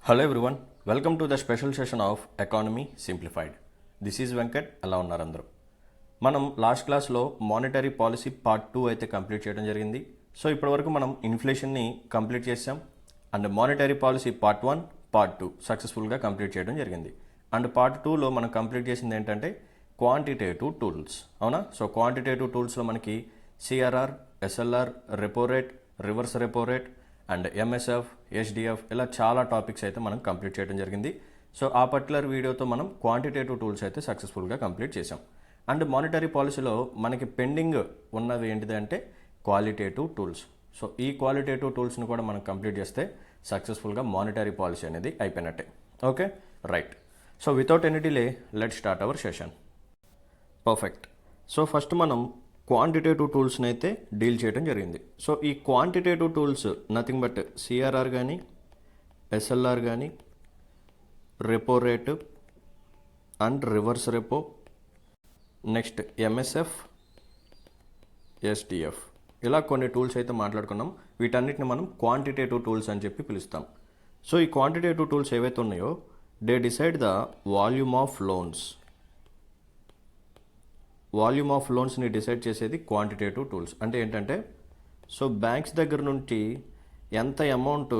Hello everyone, welcome to the special session of Economy Simplified. This is Venkat. ఎలా ఉన్నారు అందరూ? మనం last క్లాస్లో మానిటరీ పాలసీ పార్ట్ 2 అయితే కంప్లీట్ చేయడం జరిగింది. సో ఇప్పటివరకు మనం ఇన్ఫ్లేషన్ని కంప్లీట్ చేసాం and monetary policy part 1, part 2 సక్సెస్ఫుల్గా కంప్లీట్ చేయడం జరిగింది. అండ్ పార్ట్ 2లో మనం కంప్లీట్ చేసింది ఏంటంటే క్వాంటిటేటివ్ టూల్స్, అవునా? సో క్వాంటిటేటివ్ టూల్స్లో మనకి CRR, SLR, repo rate, reverse repo rate and MSF, SDF ఇలా చాలా టాపిక్స్ అయితే మనం కంప్లీట్ చేయడం జరిగింది. సో ఆ పర్టికులర్ వీడియోతో మనం క్వాంటిటేటివ్ టూల్స్ అయితే సక్సెస్ఫుల్గా కంప్లీట్ చేసాం. అండ్ మానిటరీ పాలసీలో మనకి పెండింగ్ ఉన్నది ఏంటిది అంటే క్వాలిటేటివ్ టూల్స్. సో ఈ క్వాలిటేటివ్ టూల్స్ని కూడా మనం కంప్లీట్ చేస్తే సక్సెస్ఫుల్గా మానిటరీ పాలసీ అనేది అయిపోయినట్టే. Okay, right. So without any delay let start our session. Perfect. So first మనం క్వాంటిటేటివ్ టూల్స్ని అయితే డీల్ చేయడం జరిగింది. సో ఈ quantitative tools nothing but CRR కానీ, ఎస్ఎల్ఆర్ కానీ, repo rate and reverse repo, next MSF, SDF ఇలా కొన్ని టూల్స్ అయితే మాట్లాడుకున్నాం. వీటన్నిటిని మనం క్వాంటిటేటివ్ టూల్స్ అని చెప్పి పిలుస్తాం. సో ఈ క్వాంటిటేటివ్ టూల్స్ ఏవైతే ఉన్నాయో they decide the volume of loans. Volume of లోన్స్ని డిసైడ్ చేసేది క్వాంటిటేటివ్ టూల్స్. అంటే ఏంటంటే సో బ్యాంక్స్ దగ్గర నుంచి ఎంత అమౌంట్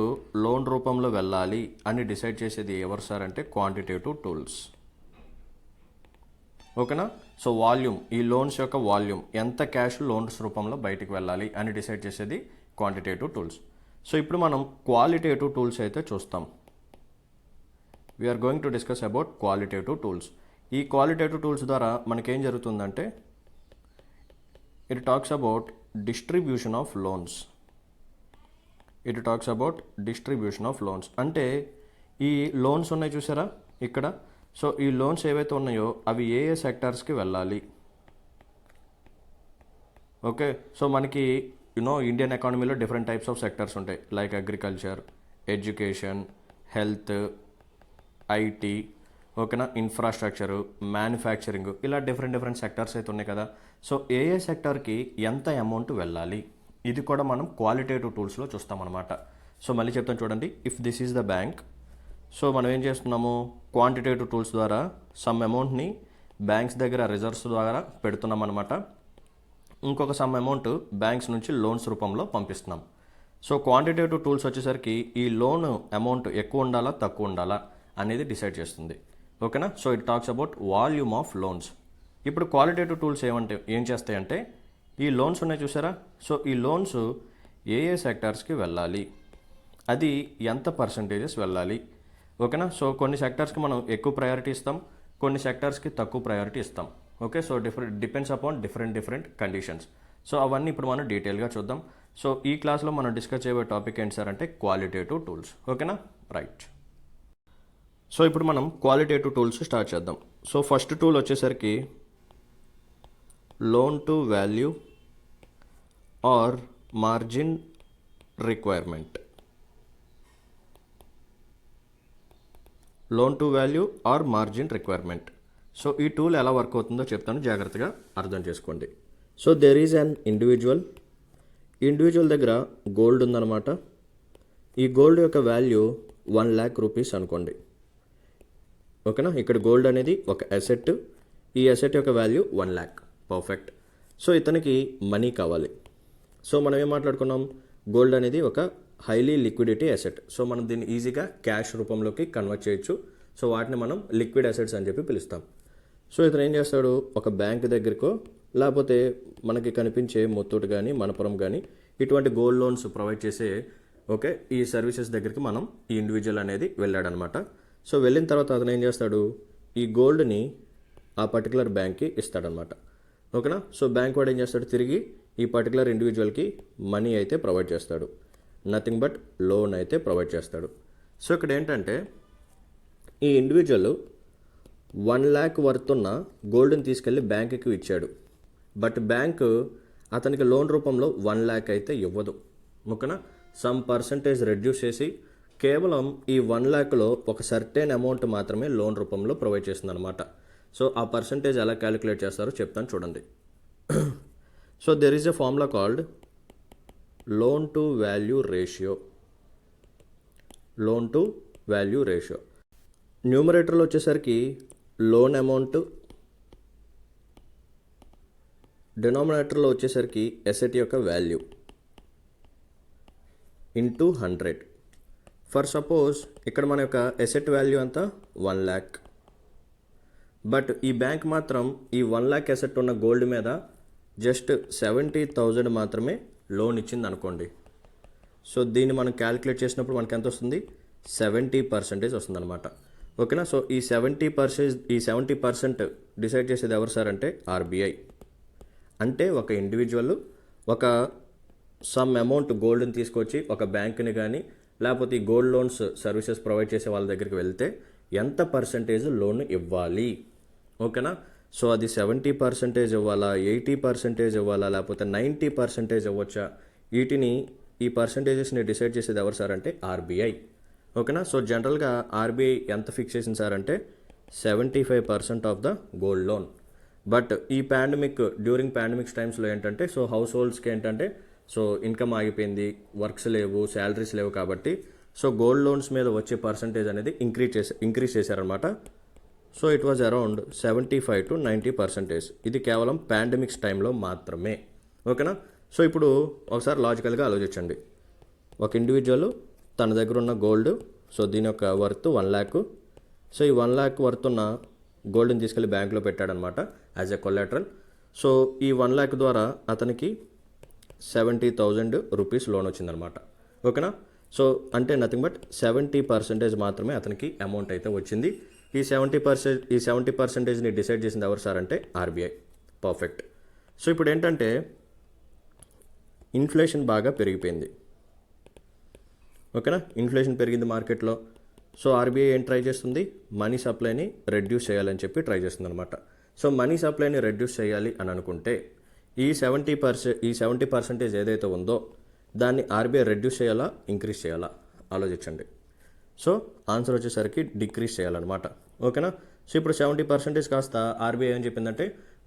లోన్ రూపంలో వెళ్ళాలి అని డిసైడ్ చేసేది ఎవరు సార్ అంటే క్వాంటిటేటివ్ టూల్స్. ఓకేనా? సో వాల్యూమ్, ఈ లోన్స్ యొక్క వాల్యూమ్, ఎంత క్యాష్ లోన్స్ రూపంలో బయటికి వెళ్ళాలి అని డిసైడ్ చేసేది క్వాంటిటేటివ్ టూల్స్. సో ఇప్పుడు మనం క్వాలిటేటివ్ టూల్స్ అయితే చూస్తాం. We're going to discuss about qualitative tools. ఈ క్వాలిటేటివ్ టూల్స్ ద్వారా మనకేం జరుగుతుందంటే it talks about distribution of loans. అంటే ఈ లోన్స్ ఉన్నాయి చూసారా ఇక్కడ. సో ఈ లోన్స్ ఏవైతే ఉన్నాయో అవి ఏ ఏ సెక్టార్స్కి వెళ్ళాలి. ఓకే, సో మనకి ఇండియన్ ఎకానమీలో డిఫరెంట్ టైప్స్ ఆఫ్ సెక్టార్స్ ఉంటాయి. Like agriculture, education, health, IT, ఓకేనా, ఇన్ఫ్రాస్ట్రక్చరు, మ్యానుఫ్యాక్చరింగ్ ఇలా డిఫరెంట్ సెక్టార్స్ అయితే ఉన్నాయి కదా. సో ఏ ఏ సెక్టార్కి ఎంత అమౌంట్ వెళ్ళాలి ఇది కూడా మనం క్వాలిటేటివ్ టూల్స్లో చూస్తామన్నమాట. సో మళ్ళీ చెప్తాను చూడండి. If this is the bank, so మనం ఏం చేస్తున్నాము, క్వాంటిటేటివ్ టూల్స్ ద్వారా సమ్ అమౌంట్ని బ్యాంక్స్ దగ్గర రిజర్వ్స్ ద్వారా పెడుతున్నాం అనమాట. ఇంకొక సమ్ అమౌంట్ బ్యాంక్స్ నుంచి లోన్స్ రూపంలో పంపిస్తున్నాం. సో క్వాంటిటేటివ్ టూల్స్ వచ్చేసరికి ఈ లోన్ అమౌంట్ ఎక్కువ ఉండాలా తక్కువ ఉండాలా అనేది డిసైడ్ చేస్తుంది. ఓకేనా? So it talks about volume of loans. ఇప్పుడు క్వాలిటేటివ్ టూల్స్ ఏం చేస్తాయంటే ఈ లోన్స్ ఉన్నాయి చూసారా. సో ఈ లోన్స్ ఏ ఏ సెక్టార్స్కి వెళ్ళాలి, అది ఎంత పర్సంటేజెస్ వెళ్ళాలి. ఓకేనా? సో కొన్ని సెక్టార్స్కి మనం ఎక్కువ ప్రయారిటీ ఇస్తాం, కొన్ని సెక్టార్స్కి తక్కువ ప్రయారిటీ ఇస్తాం. Okay, so depends upon different conditions. So అవన్నీ ఇప్పుడు మనం డీటెయిల్గా చూద్దాం. సో ఈ క్లాస్లో మనం డిస్కస్ చేయబోయే టాపిక్ ఏంటి సార్ అంటే క్వాలిటేటివ్ టూల్స్. ఓకేనా, రైట్. సో ఇప్పుడు మనం క్వాలిటేటివ్ టూల్స్ స్టార్ట్ చేద్దాం. సో ఫస్ట్ టూల్ వచ్చేసరికి loan to value or margin requirement. Loan to value or margin requirement. So ఈ టూల్ ఎలా వర్క్ అవుతుందో చెప్తాను, జాగ్రత్తగా అర్థం చేసుకోండి. So there is an individual దగ్గర గోల్డ్ ఉందన్నమాట. ఈ గోల్డ్ యొక్క వాల్యూ 1 lakh రూపీస్ అనుకోండి. ఓకేనా? ఇక్కడ గోల్డ్ అనేది ఒక అసెట్, ఈ అసెట్ యొక్క వాల్యూ 1 lakh. పర్ఫెక్ట్. సో ఇతనికి మనీ కావాలి. సో మనం ఏం మాట్లాడుకున్నాం, గోల్డ్ అనేది ఒక హైలీ లిక్విడిటీ అసెట్. సో మనం దీన్ని ఈజీగా క్యాష్ రూపంలోకి కన్వర్ట్ చేయొచ్చు. సో వాటిని మనం లిక్విడ్ అసెట్స్ అని చెప్పి పిలుస్తాం. సో ఇతను ఏం చేస్తాడు, ఒక బ్యాంక్ దగ్గరకో లేకపోతే మనకి కనిపించే ముత్తూట్ కానీ మనపురం కానీ ఇటువంటి గోల్డ్ లోన్స్ ప్రొవైడ్ చేసే ఈ సర్వీసెస్ దగ్గరికి మనం ఈ ఇండివిజువల్ అనేది వెళ్ళాడనమాట. సో వెళ్ళిన తర్వాత అతను ఏం చేస్తాడు, ఈ గోల్డ్ని ఆ పర్టికులర్ బ్యాంక్కి ఇస్తాడనమాట. ఓకేనా? సో బ్యాంక్ వాడు ఏం చేస్తాడు, తిరిగి ఈ పర్టికులర్ ఇండివిజువల్కి మనీ అయితే ప్రొవైడ్ చేస్తాడు, నథింగ్ బట్ లోన్ అయితే ప్రొవైడ్ చేస్తాడు. సో ఇక్కడ ఏంటంటే ఈ ఇండివిజువల్ 1 lakh వర్త్ ఉన్న గోల్డ్ని తీసుకెళ్ళి బ్యాంకుకి ఇచ్చాడు. బట్ బ్యాంకు అతనికి లోన్ రూపంలో 1 lakh అయితే ఇవ్వదు. ఓకేనా? సమ్ పర్సంటేజ్ రెడ్యూస్ చేసి కేవలం ఈ 1 lakhలో ఒక సర్టెన్ అమౌంట్ మాత్రమే లోన్ రూపంలో ప్రొవైడ్ చేస్తుంది అనమాట. సో ఆ పర్సంటేజ్ ఎలా క్యాలిక్యులేట్ చేస్తారో చెప్తాను చూడండి. So there is a formula called loan to value ratio. Loan to value ratio. న్యూమరేటర్లో వచ్చేసరికి లోన్ అమౌంట్, డినామినేటర్లో వచ్చేసరికి ఎసెట్ యొక్క వాల్యూ ఇంటూ 100. ఫర్ సపోజ్ ఇక్కడ మన యొక్క ఎసెట్ వాల్యూ అంతా 1 lakh, బట్ ఈ బ్యాంక్ మాత్రం ఈ 1 lakh ఎసెట్ ఉన్న గోల్డ్ మీద జస్ట్ 70,000 మాత్రమే లోన్ ఇచ్చింది అనుకోండి. సో దీన్ని మనం క్యాలిక్యులేట్ చేసినప్పుడు మనకి ఎంత వస్తుంది? 70% వస్తుంది అనమాట. ఓకేనా. సో ఈ 70% డిసైడ్ చేసేది ఎవరు సార్ అంటే ఆర్బీఐ. అంటే ఒక ఇండివిజువల్ ఒక సమ్ అమౌంట్ గోల్డ్ని తీసుకొచ్చి ఒక బ్యాంక్ని కానీ లేకపోతే ఈ గోల్డ్ లోన్స్ సర్వీసెస్ ప్రొవైడ్ చేసే వాళ్ళ దగ్గరికి వెళ్తే ఎంత పర్సంటేజ్ లోన్ ఇవ్వాలి. ఓకేనా. సో అది 70% ఇవ్వాలా, 80% ఇవ్వాలా, లేకపోతే 90% ఇవ్వచ్చా? ఈ పర్సంటేజెస్ని డిసైడ్ చేసేది ఎవరు సార్ అంటే ఆర్బీఐ. ఓకేనా. సో జనరల్గా ఆర్బీఐ ఎంత ఫిక్స్ చేసింది సార్ అంటే 75% of the gold loan. But ఈ డ్యూరింగ్ పాండమిక్స్ టైమ్స్లో ఏంటంటే సో హౌస్ హోల్డ్స్కి ఏంటంటే సో ఇన్కమ్ ఆగిపోయింది, వర్క్స్ లేవు, శాలరీస్ లేవు, కాబట్టి సో గోల్డ్ లోన్స్ మీద వచ్చే పర్సంటేజ్ అనేది ఇంక్రీజ్ చేశారనమాట. So it was around 75 to 90%. ఇది కేవలం పాండమిక్స్ టైంలో మాత్రమే. ఓకేనా. సో ఇప్పుడు ఒకసారి లాజికల్గా ఆలోచించండి. ఒక ఇండివిజువల్ తన దగ్గర ఉన్న గోల్డ్, సో దీని యొక్క వర్త్ 1 lakh. సో ఈ 1 lakh వర్త్ ఉన్న గోల్డ్ని తీసుకెళ్ళి బ్యాంక్లో పెట్టాడనమాట యాజ్ ఎ కొలాటరల్. సో ఈ 1 lakh ద్వారా అతనికి 70,000 రూపీస్ లోన్ వచ్చిందనమాట. ఓకేనా. సో అంటే నథింగ్ బట్ 70% మాత్రమే అతనికి అమౌంట్ అయితే వచ్చింది. ఈ 70%ని డిసైడ్ చేసింది ఎవరు సార్ అంటే ఆర్బీఐ. పర్ఫెక్ట్. సో ఇప్పుడు ఏంటంటే ఇన్ఫ్లేషన్ బాగా పెరిగిపోయింది. ఓకేనా. ఇన్ఫ్లేషన్ పెరిగింది మార్కెట్లో. సో ఆర్బీఐ ఏం ట్రై చేస్తుంది? మనీ సప్లైని రెడ్యూస్ చేయాలని చెప్పి ట్రై చేస్తుంది అనమాట. సో మనీ సప్లైని రెడ్యూస్ చేయాలి అని అనుకుంటే ఈ 70% ఏదైతే ఉందో దాన్ని ఆర్బీఐ రెడ్యూస్ చేయాలా, ఇంక్రీజ్ చేయాలా? ఆలోచించండి. సో ఆన్సర్ వచ్చేసరికి డిక్రీజ్ చేయాలన్నమాట. ఓకేనా. సో ఇప్పుడు 70% కాస్త ఆర్బీఐ ఏం చెప్పిందంటే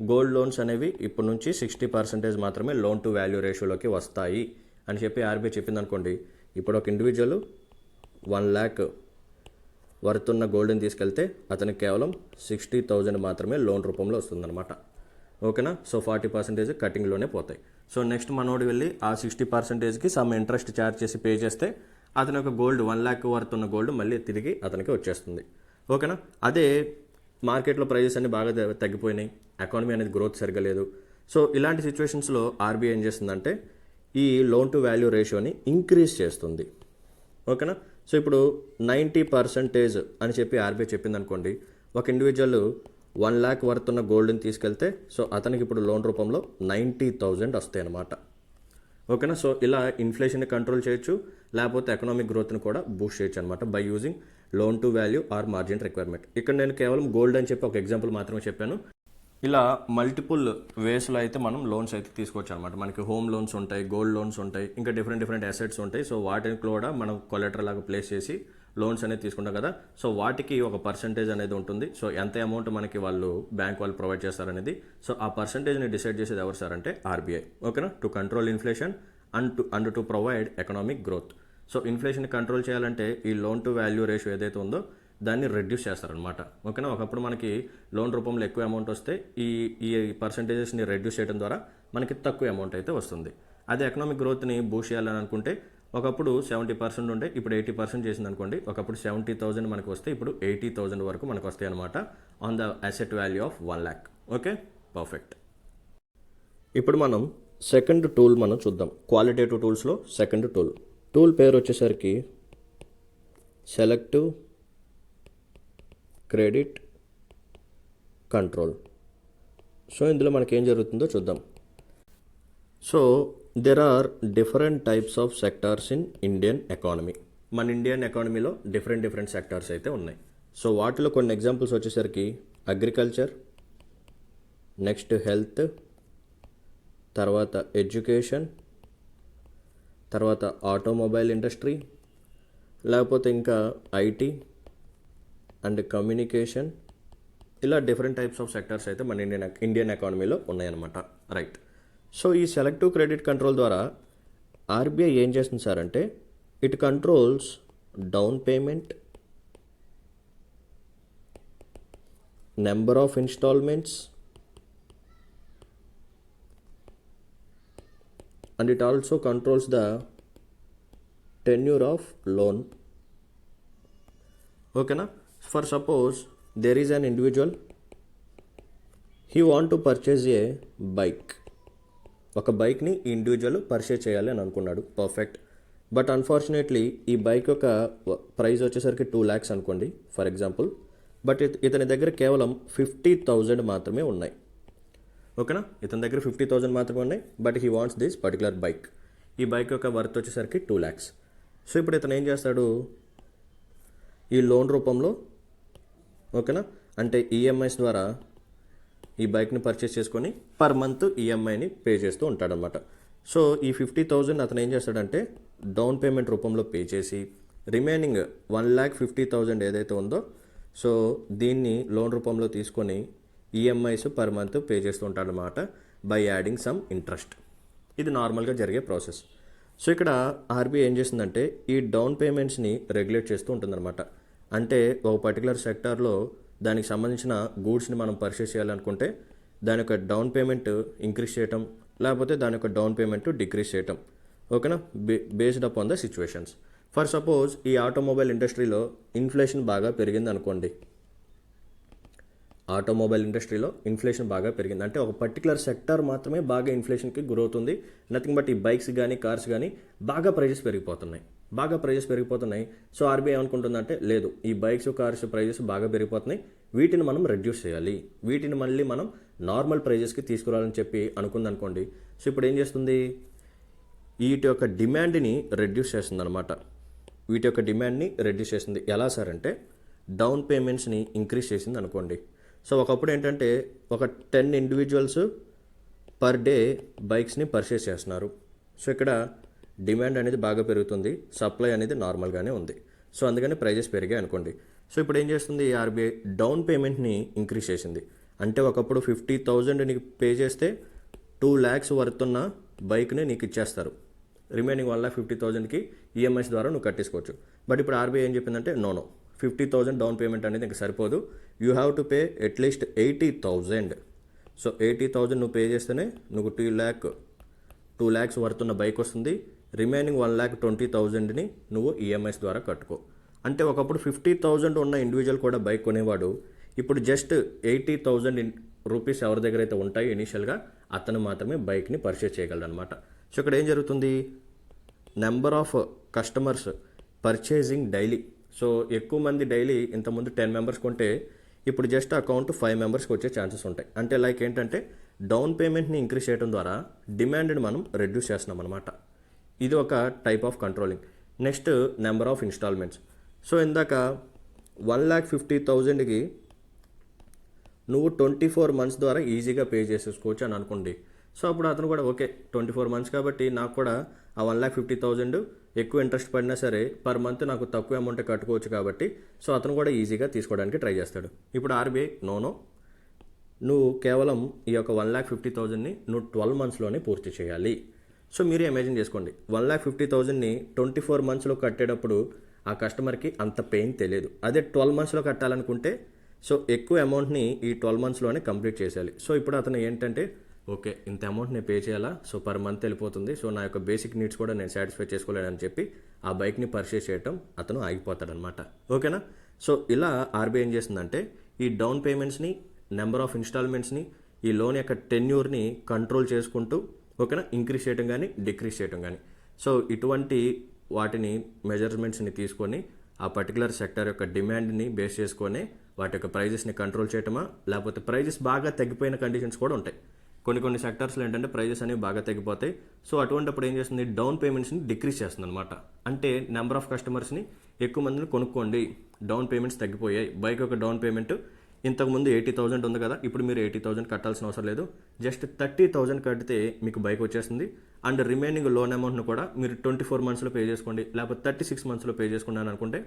గోల్డ్ లోన్స్ అనేవి ఇప్పటి నుంచి 60% మాత్రమే లోన్ టు వాల్యూ రేషియోలోకి వస్తాయి అని చెప్పి ఆర్బీఐ చెప్పింది అనుకోండి. ఇప్పుడు ఒక ఇండివిజువల్ 1 lakh వర్త్ ఉన్న గోల్డ్ని తీసుకెళ్తే అతనికి కేవలం 60,000 మాత్రమే లోన్ రూపంలో వస్తుందన్నమాట. ఓకేనా. సో 40% కటింగ్లోనే పోతాయి. సో నెక్స్ట్ మనోడు వెళ్ళి ఆ 60%కి సమ్ ఇంట్రెస్ట్ ఛార్జ్ చేసి పే చేస్తే అతని యొక్క గోల్డ్ 1 lakh వర్త్ ఉన్న గోల్డ్ మళ్ళీ తిరిగి అతనికి వచ్చేస్తుంది. ఓకేనా. అదే మార్కెట్లో ప్రైజెస్ అన్ని బాగా తగ్గిపోయినాయి, ఎకానమీ అనేది గ్రోత్ సరిగా లేదు. సో ఇలాంటి సిచ్యువేషన్స్లో ఆర్బీఐ ఏం చేస్తుందంటే ఈ లోన్ టు వాల్యూ రేషియోని ఇంక్రీజ్ చేస్తుంది. ఓకేనా. సో ఇప్పుడు 90% అని చెప్పి ఆర్బీఐ చెప్పింది అనుకోండి. ఒక ఇండివిజువల్ 1 lakh వర్త్ ఉన్న గోల్డ్ని తీసుకెళ్తే సో అతనికి ఇప్పుడు లోన్ రూపంలో 90,000 వస్తాయి అన్నమాట. ఓకేనా. సో ఇలా ఇన్ఫ్లేషన్ని కంట్రోల్ చేయొచ్చు, లేకపోతే ఎకనామిక్ గ్రోత్ని కూడా బూస్ట్ చేయొచ్చు అనమాట by using loan to value or margin requirement. ఇక్కడ నేను కేవలం గోల్డ్ అని చెప్పి ఒక ఎగ్జాంపుల్ మాత్రమే చెప్పాను. ఇలా మల్టిపుల్ వేస్లో అయితే మనం లోన్స్ అయితే తీసుకోవచ్చు అనమాట. మనకి హోమ్ లోన్స్ ఉంటాయి, గోల్డ్ లోన్స్ ఉంటాయి, ఇంకా డిఫరెంట్ అసెట్స్ ఉంటాయి. సో వాటిని కూడా మనం కొలెటరల్ లాగా ప్లేస్ చేసి లోన్స్ అనేది తీసుకుంటాం కదా. సో వాటికి ఒక పర్సంటేజ్ అనేది ఉంటుంది. సో ఎంత అమౌంట్ మనకి బ్యాంక్ వాళ్ళు ప్రొవైడ్ చేస్తారనేది. సో ఆ పర్సంటేజ్ని డిసైడ్ చేసేది ఎవరు సార్ అంటే ఆర్బీఐ. ఓకేనా. To control inflation and to provide economic growth. So inflation control చేయాలంటే ఈ లోన్ టు వాల్యూ రేషియో ఏదైతే ఉందో దాన్ని రెడ్యూస్ చేస్తారనమాట. ఓకేనా. ఒకప్పుడు మనకి లోన్ రూపంలో ఎక్కువ అమౌంట్ వస్తే ఈ పర్సంటేజెస్ని రెడ్యూస్ చేయడం ద్వారా మనకి తక్కువ అమౌంట్ అయితే వస్తుంది. అదే ఎకనామిక్ గ్రోత్ని బూస్ట్ చేయాలని అనుకుంటే ఒకప్పుడు 70% ఉంటే ఇప్పుడు 80% చేసింది అనుకోండి. ఒకప్పుడు 70,000 మనకు వస్తే ఇప్పుడు 80,000 వరకు మనకు వస్తాయి అనమాట on the asset value of 1 lakh. Okay. Perfect. ఇప్పుడు మనం సెకండ్ టూల్ మనం చూద్దాం. క్వాలిటేటివ్ టూల్స్లో సెకండ్ టూల్ పేరు వచ్చేసరికి సెలెక్టివ్ క్రెడిట్ కంట్రోల్. సో ఇందులో మనకి ఏం జరుగుతుందో చూద్దాం. So there are different types of sectors in Indian economy. మన ఇండియన్ ఎకానమీలో డిఫరెంట్ సెక్టార్స్ అయితే ఉన్నాయి. సో వాటిలో కొన్ని ఎగ్జాంపుల్స్ వచ్చేసరికి అగ్రికల్చర్, నెక్స్ట్ హెల్త్, తర్వాత ఎడ్యుకేషన్, తర్వాత ఆటోమొబైల్ ఇండస్ట్రీ, లేకపోతే ఇంకా ఐటీ అండ్ కమ్యూనికేషన్. ఇలా డిఫరెంట్ టైప్స్ ఆఫ్ సెక్టార్స్ అయితే మన ఇండియన్ ఎకానమీలో ఉన్నాయన్నమాట. రైట్. సో ఈ సెలెక్టివ్ క్రెడిట్ కంట్రోల్ ద్వారా ఆర్బీఐ ఏం చేస్తుంది సార్ అంటే it controls down payment number of installments and it also controls the tenure of loan. Okay na? For suppose there is an individual, he want to purchase a bike. ఒక బైక్ని individual purchase చేయాలి అని అనుకున్నాడు, perfect. But unfortunately ఈ bike యొక్క price వచ్చేసరికి 2 lakhs అనుకోండి for example. But ఇతని దగ్గర కేవలం 50,000 మాత్రమే ఉన్నాయి. ఓకేనా, ఇతని దగ్గర 50,000 మాత్రమే ఉన్నాయి. But he wants this particular bike. ఈ బైక్ యొక్క వర్త్ వచ్చేసరికి 2 lakhs. సో ఇప్పుడు ఇతను ఏం చేస్తాడు, ఈ లోన్ రూపంలో, ఓకేనా, అంటే ఈఎంఐస్ ద్వారా ఈ బైక్ని పర్చేస్ చేసుకొని పర్ మంత్ ఈఎంఐని పే చేస్తూ ఉంటాడనమాట. సో ఈ 50,000 అతను ఏం చేస్తాడంటే డౌన్ పేమెంట్ రూపంలో పే చేసి రిమైనింగ్ 1,50,000 ఏదైతే ఉందో, సో దీన్ని లోన్ రూపంలో తీసుకొని ఈఎంఐస్ పర్ మంత్ పే చేస్తూ ఉంటాడనమాట బై యాడింగ్ సమ్ ఇంట్రెస్ట్. ఇది నార్మల్గా జరిగే ప్రాసెస్. సో ఇక్కడ ఆర్బీఐ ఏం చేస్తుందంటే ఈ డౌన్ పేమెంట్స్ని రెగ్యులేట్ చేస్తూ ఉంటుందన్నమాట. అంటే ఒక పర్టికులర్ సెక్టార్లో దానికి సంబంధించిన గూడ్స్ని మనం పర్చేస్ చేయాలనుకుంటే దాని యొక్క డౌన్ పేమెంట్ ఇంక్రీజ్ చేయటం, లేకపోతే దాని యొక్క డౌన్ పేమెంట్ డిక్రీజ్ చేయటం, ఓకేనా, based up on the situations. For suppose ఈ ఆటోమొబైల్ ఇండస్ట్రీలో ఇన్ఫ్లేషన్ బాగా పెరిగింది అనుకోండి. ఆటోమొబైల్ ఇండస్ట్రీలో ఇన్ఫ్లేషన్ బాగా పెరిగింది అంటే ఒక పర్టికులర్ సెక్టార్ మాత్రమే బాగా ఇన్ఫ్లేషన్కి గురవుతుంది. నథింగ్ బట్ ఈ బైక్స్ కానీ కార్స్ కానీ బాగా ప్రైజెస్ పెరిగిపోతున్నాయి. సో ఆర్బీఐ ఏమనుకుంటుందంటే లేదు, ఈ బైక్స్ కార్స్ ప్రైజెస్ బాగా పెరిగిపోతున్నాయి, వీటిని మనం రెడ్యూస్ చేయాలి, వీటిని మళ్ళీ మనం నార్మల్ ప్రైజెస్కి తీసుకురావాలని చెప్పి అనుకుందనుకోండి. సో ఇప్పుడు ఏం చేస్తుంది, వీటి యొక్క డిమాండ్ని రెడ్యూస్ చేస్తుంది అనమాట. ఎలా సార్ అంటే డౌన్ పేమెంట్స్ని ఇంక్రీజ్ చేసింది అనుకోండి. సో ఒకప్పుడు ఏంటంటే ఒక 10 ఇండివిజువల్స్ పర్ డే బైక్స్ని పర్చేస్ చేస్తున్నారు. సో ఇక్కడ డిమాండ్ అనేది బాగా పెరుగుతుంది, సప్లై అనేది నార్మల్గానే ఉంది. సో అందుకని ప్రైజెస్ పెరిగాయి అనుకోండి. సో ఇప్పుడు ఏం చేస్తుంది ఆర్బీఐ, డౌన్ పేమెంట్ని ఇంక్రీజ్ చేసింది. అంటే ఒకప్పుడు 50,000 నీకు పే చేస్తే 2 lakhs వర్త్ ఉన్న బైక్ని నీకు ఇచ్చేస్తారు. రిమైనింగ్ 1,50,000కి ఈఎంఐస్ ద్వారా నువ్వు కట్టేసుకోవచ్చు. బట్ ఇప్పుడు ఆర్బీఐ ఏం చెప్పిందంటే నో 50,000 డౌన్ పేమెంట్ అనేది ఇంకా సరిపోదు, you have to pay at least 80,000. So 80,000 నువ్వు పే చేస్తేనే నువ్వు 2 lakhs వర్త్ ఉన్న బైక్ వస్తుంది. రిమైనింగ్ 1,20,000ని నువ్వు ఈఎంఐస్ ద్వారా కట్టుకో. అంటే ఒకప్పుడు 50,000 ఉన్న ఇండివిజువల్ కూడా బైక్ కొనేవాడు, ఇప్పుడు జస్ట్ 80,000 రూపీస్ ఎవరి దగ్గర అయితే ఉంటాయి ఇనీషియల్గా అతను మాత్రమే బైక్ని పర్చేస్ చేయగలడు అనమాట. సో ఇక్కడ ఏం జరుగుతుంది, number of customers purchasing daily. So ఎక్కువ మంది డైలీ ఇంతకుముందు 10 members కొంటే ఇప్పుడు జస్ట్ అకౌంట్ 5 members వచ్చే ఛాన్సెస్ ఉంటాయి. అంటే లైక్ ఏంటంటే డౌన్ పేమెంట్ని ఇంక్రీజ్ చేయడం ద్వారా డిమాండ్ని మనం రెడ్యూస్ చేస్తున్నాం అనమాట. ఇది ఒక type of controlling. Next number of installments. So ఇందాక 1,50,000కి నువ్వు 24 months ద్వారా ఈజీగా పే చేసేసుకోవచ్చు అని అనుకోండి. సో అప్పుడు అతను కూడా ఓకే 24 months కాబట్టి నాకు కూడా ఆ 1,50,000 ఎక్కువ ఇంట్రెస్ట్ పడినా సరే పర్ మంత్ నాకు తక్కువ అమౌంట్ కట్టుకోవచ్చు కాబట్టి సో అతను కూడా ఈజీగా తీసుకోవడానికి ట్రై చేస్తాడు. ఇప్పుడు ఆర్బీఐ నో నువ్వు కేవలం ఈ యొక్క 1,50,000ని నువ్వు 12 monthsలోనే పూర్తి చేయాలి. సో మీరే ఇమాజిన్ చేసుకోండి, 1,50,000ని 24 monthsలో కట్టేటప్పుడు ఆ కస్టమర్కి అంత పెయిన్ తెలియదు. అదే 12 monthsలో కట్టాలనుకుంటే సో ఎక్కువ అమౌంట్ని ఈ 12 monthsలోనే కంప్లీట్ చేసేయాలి. సో ఇప్పుడు అతను ఏంటంటే ఓకే ఇంత అమౌంట్ నేను పే చేయాలా, సో పర్ మంత్ వెళ్ళిపోతుంది, సో నా యొక్క బేసిక్ నీడ్స్ కూడా నేను సాటిస్ఫై చేసుకోలేనని చెప్పి ఆ బైక్ని పర్చేస్ చేయటం అతను ఆగిపోతాడనమాట. ఓకేనా. సో ఇలా ఆర్బీఐ ఏం చేస్తుందంటే ఈ డౌన్ పేమెంట్స్ని, నెంబర్ ఆఫ్ ఇన్స్టాల్మెంట్స్ని, ఈ లోన్ యొక్క టెన్యూర్ని కంట్రోల్ చేసుకుంటూ ఓకేనా ఇంక్రీజ్ చేయడం కానీ డిక్రీజ్ చేయడం కానీ, సో ఇటువంటి వాటిని మెజర్మెంట్స్ని తీసుకొని ఆ పర్టికులర్ సెక్టర్ యొక్క డిమాండ్ని బేస్ చేసుకొని వాటి యొక్క ప్రైజెస్ని కంట్రోల్ చేయటమా, లేకపోతే ప్రైజెస్ బాగా తగ్గిపోయిన కండిషన్స్ కూడా ఉంటాయి. కొన్ని సెక్టర్స్లో ఏంటంటే ప్రైజెస్ అనేవి బాగా తగ్గిపోతాయి. సో అటువంటిప్పుడు ఏం చేస్తుంది, డౌన్ పేమెంట్స్ని డిక్రీజ్ చేస్తుంది అనమాట. అంటే నెంబర్ ఆఫ్ కస్టమర్స్ని ఎక్కువ మందిని కొనుక్కోండి, డౌన్ పేమెంట్స్ తగ్గిపోయాయి, బైక్ యొక్క డౌన్ పేమెంట్ ఇంతకుముందు 80,000 ఉంది కదా, ఇప్పుడు మీరు 80,000 కట్టాల్సిన అవసరం లేదు, జస్ట్ 30,000 కడితే మీకు బైక్ వచ్చేస్తుంది. అండ్ రిమైనింగ్ లోన్ అమౌంట్ను కూడా మీరు 24 monthsలో పే చేసుకోండి, లేకపోతే 36 monthsలో పే చేసుకున్నాను అనుకుంటే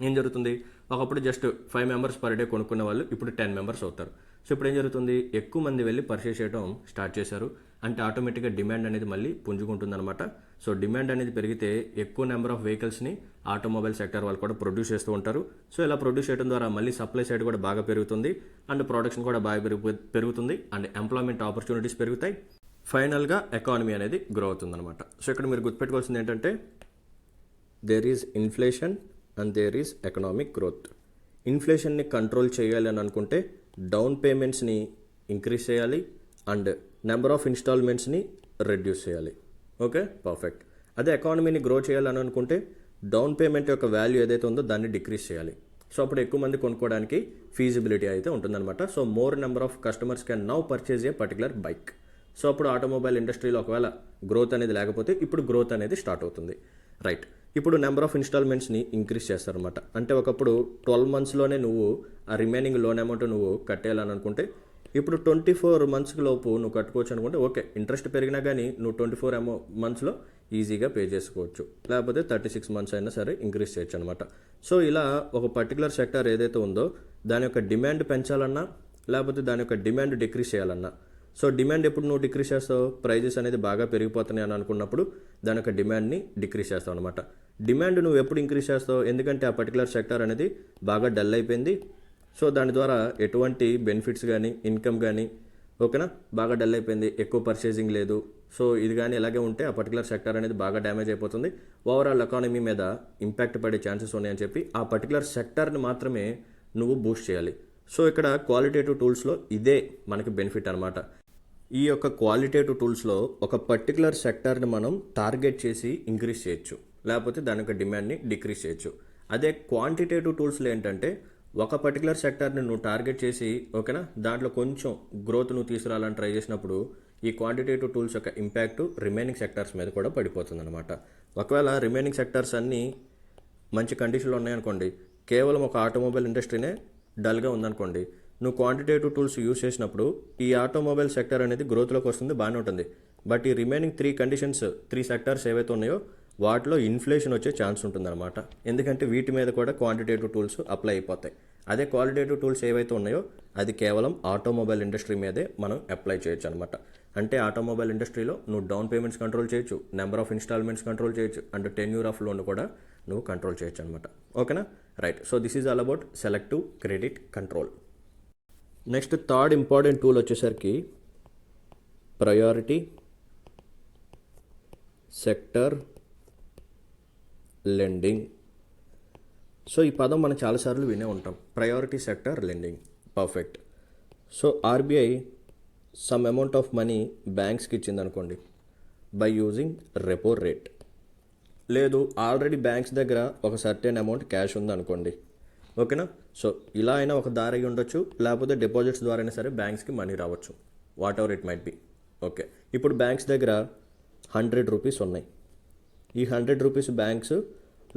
ఏం జరుగుతుంది, ఒకప్పుడు జస్ట్ 5 members పర్ డే కొనుక్కునే వాళ్ళు ఇప్పుడు 10 members అవుతారు. సో ఇప్పుడు ఏం జరుగుతుంది, ఎక్కువ మంది వెళ్ళి పర్చేస్ చేయడం స్టార్ట్ చేశారు, అంటే ఆటోమేటిక్గా డిమాండ్ అనేది మళ్ళీ పుంజుకుంటుంది అనమాట. సో డిమాండ్ అనేది పెరిగితే ఎక్కువ నెంబర్ ఆఫ్ వెహికల్స్ని ఆటోమొబైల్ సెక్టర్ వాళ్ళు కూడా ప్రొడ్యూస్ చేస్తూ ఉంటారు. సో ఇలా ప్రొడ్యూస్ చేయడం ద్వారా మళ్ళీ సప్లై సైడ్ కూడా బాగా పెరుగుతుంది, అండ్ ప్రొడక్షన్ కూడా బాగా పెరుగుతుంది, అండ్ ఎంప్లాయ్మెంట్ ఆపర్చునిటీస్ పెరుగుతాయి. ఫైనల్గా ఎకానమీ అనేది గ్రో అవుతుంది అనమాట. సో ఇక్కడ మీరు గుర్తుపెట్టుకోవాల్సింది ఏంటంటే there is inflation and there is economic growth. ఇన్ఫ్లేషన్ని కంట్రోల్ చేయాలి అని అనుకుంటే డౌన్ పేమెంట్స్ని ఇంక్రీజ్ చేయాలి అండ్ నెంబర్ ఆఫ్ ఇన్స్టాల్మెంట్స్ని రెడ్యూస్ చేయాలి. Okay, perfect. అదే ఎకానమీని గ్రో చేయాలని అనుకుంటే డౌన్ పేమెంట్ యొక్క వాల్యూ ఏదైతే ఉందో దాన్ని డిక్రీజ్ చేయాలి. సో అప్పుడు ఎక్కువ మంది కొనుక్కోవడానికి ఫీజిబిలిటీ అయితే ఉంటుందన్నమాట. So more number of customers can now purchase A particular bike. So అప్పుడు ఆటోమొబైల్ ఇండస్ట్రీలో ఒకవేళ గ్రోత్ అనేది లేకపోతే ఇప్పుడు గ్రోత్ అనేది స్టార్ట్ అవుతుంది. రైట్, ఇప్పుడు నెంబర్ ఆఫ్ ఇన్స్టాల్మెంట్స్ని ఇంక్రీజ్ చేస్తారనమాట. అంటే ఒకప్పుడు 12 monthsలోనే నువ్వు ఆ రిమైనింగ్ లోన్ అమౌంట్ నువ్వు కట్టేయాలని అనుకుంటే ఇప్పుడు 24 months లోపు నువ్వు కట్టుకోవచ్చు అనుకుంటే ఓకే, ఇంట్రెస్ట్ పెరిగినా కానీ నువ్వు 24 monthsలో ఈజీగా పే చేసుకోవచ్చు, లేకపోతే 36 months అయినా సరే ఇంక్రీజ్ చేయొచ్చు అనమాట. సో ఇలా ఒక పర్టికులర్ సెక్టర్ ఏదైతే ఉందో దాని యొక్క డిమాండ్ పెంచాలన్నా లేకపోతే దాని యొక్క డిమాండ్ డిక్రీజ్ చేయాలన్నా, సో డిమాండ్ ఎప్పుడు నువ్వు డిక్రీజ్ చేస్తావు, ప్రైజెస్ అనేది బాగా పెరిగిపోతున్నాయి అని అనుకున్నప్పుడు దాని యొక్క డిమాండ్ని డిక్రీజ్ చేస్తావు అనమాట. డిమాండ్ నువ్వు ఎప్పుడు ఇంక్రీజ్ చేస్తావు, ఎందుకంటే ఆ పర్టికులర్ సెక్టర్ అనేది బాగా డల్ అయిపోయింది. సో దాని ద్వారా ఎటువంటి బెనిఫిట్స్ కానీ ఇన్కమ్ కానీ ఓకేనా బాగా డల్ అయిపోయింది, ఎక్కువ పర్చేసింగ్ లేదు. సో ఇది కానీ ఇలాగే ఉంటే ఆ పర్టికులర్ సెక్టర్ అనేది బాగా డ్యామేజ్ అయిపోతుంది, ఓవరాల్ ఎకానమీ మీద ఇంపాక్ట్ పడే ఛాన్సెస్ ఉన్నాయని చెప్పి ఆ పర్టికులర్ సెక్టర్ని మాత్రమే నువ్వు బూస్ట్ చేయాలి. సో ఇక్కడ క్వాలిటేటివ్ టూల్స్లో ఇదే మనకి బెనిఫిట్ అనమాట. ఈ యొక్క క్వాలిటేటివ్ టూల్స్లో ఒక పర్టికులర్ సెక్టర్ని మనం టార్గెట్ చేసి ఇంక్రీజ్ చేయొచ్చు, లేకపోతే దాని యొక్క డిమాండ్ని డిక్రీజ్ చేయొచ్చు. అదే క్వాంటిటేటివ్ టూల్స్లో ఏంటంటే ఒక పర్టికులర్ సెక్టర్ని నువ్వు టార్గెట్ చేసి ఓకేనా దాంట్లో కొంచెం గ్రోత్ నువ్వు తీసుకురావాలని ట్రై చేసినప్పుడు ఈ క్వాంటిటేటివ్ టూల్స్ యొక్క ఇంపాక్ట్ రిమైనింగ్ సెక్టర్స్ మీద కూడా పడిపోతుంది అనమాట. ఒకవేళ రిమైనింగ్ సెక్టర్స్ అన్నీ మంచి కండిషన్లో ఉన్నాయనుకోండి, కేవలం ఒక ఆటోమొబైల్ ఇండస్ట్రీనే డల్గా ఉందనుకోండి, నువ్వు క్వాంటిటేటివ్ టూల్స్ యూస్ చేసినప్పుడు ఈ ఆటోమొబైల్ సెక్టర్ అనేది గ్రోత్లోకి వస్తుంది, బాగానే ఉంటుంది. బట్ ఈ రిమైనింగ్ 3 సెక్టర్స్ ఏవైతే ఉన్నాయో వాటిలో ఇన్ఫ్లేషన్ వచ్చే ఛాన్స్ ఉంటుందన్నమాట. ఎందుకంటే వీటి మీద కూడా క్వాంటిటేటివ్ టూల్స్ అప్లై అయిపోతాయి. అదే క్వాలిటేటివ్ టూల్స్ ఏవైతే ఉన్నాయో అది కేవలం ఆటోమొబైల్ ఇండస్ట్రీ మీదే మనం అప్లై చేయొచ్చు అనమాట. అంటే ఆటోమొబైల్ ఇండస్ట్రీలో నువ్వు డౌన్ పేమెంట్స్ కంట్రోల్ చేయొచ్చు, నెంబర్ ఆఫ్ ఇన్స్టాల్మెంట్స్ కంట్రోల్ చేయొచ్చు, అండ్ టెన్యూర్ ఆఫ్ లోన్ కూడా నువ్వు కంట్రోల్ చేయొచ్చు అనమాట. ఓకేనా, right. So this is all about selective credit control. Next third important tool వచ్చేసరికి ప్రయారిటీ సెక్టర్ లెండింగ్. సో ఈ పదం మనం చాలాసార్లు వినే ఉంటాం, priority sector lending. Perfect. So RBI some amount of money బ్యాంక్స్కి ఇచ్చిందనుకోండి బై యూజింగ్ రెపో రేట్, లేదు ఆల్రెడీ బ్యాంక్స్ దగ్గర ఒక సర్టెన్ అమౌంట్ క్యాష్ ఉందనుకోండి ఓకేనా. సో ఇలా అయినా ఒక దారి అయి ఉండొచ్చు, లేకపోతే డిపాజిట్స్ ద్వారా అయినా సరే బ్యాంక్స్కి మనీ రావచ్చు, what ever it might be. Okay, ఇప్పుడు బ్యాంక్స్ దగ్గర 100 రూపీస్ ఉన్నాయి. ఈ 100 రూపీస్ బ్యాంక్స్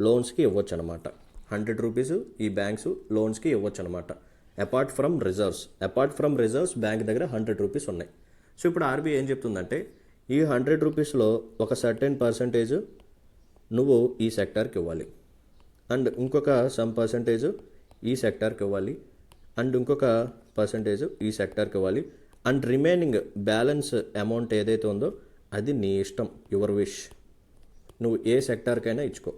లోన్స్కి ఇవ్వచ్చు అనమాట. 100 రూపీస్ ఈ బ్యాంక్స్ లోన్స్కి ఇవ్వచ్చు అనమాట. అపార్ట్ ఫ్రమ్ రిజర్వ్స్ బ్యాంక్ దగ్గర 100 రూపీస్ ఉన్నాయి. సో ఇప్పుడు ఆర్బీఐ ఏం చెప్తుందంటే ఈ 100 రూపీస్లో ఒక సర్టెన్ పర్సంటేజ్ నువ్వు ఈ సెక్టార్కి ఇవ్వాలి, అండ్ ఇంకొక సమ్ పర్సంటేజ్ ఈ సెక్టార్కి ఇవ్వాలి, అండ్ ఇంకొక పర్సంటేజ్ ఈ సెక్టార్కి ఇవ్వాలి, అండ్ రిమైనింగ్ బ్యాలెన్స్ అమౌంట్ ఏదైతే ఉందో అది నీ ఇష్టం, యువర్ విష్, నువ్వు ఏ సెక్టార్కైనా ఇచ్చుకో.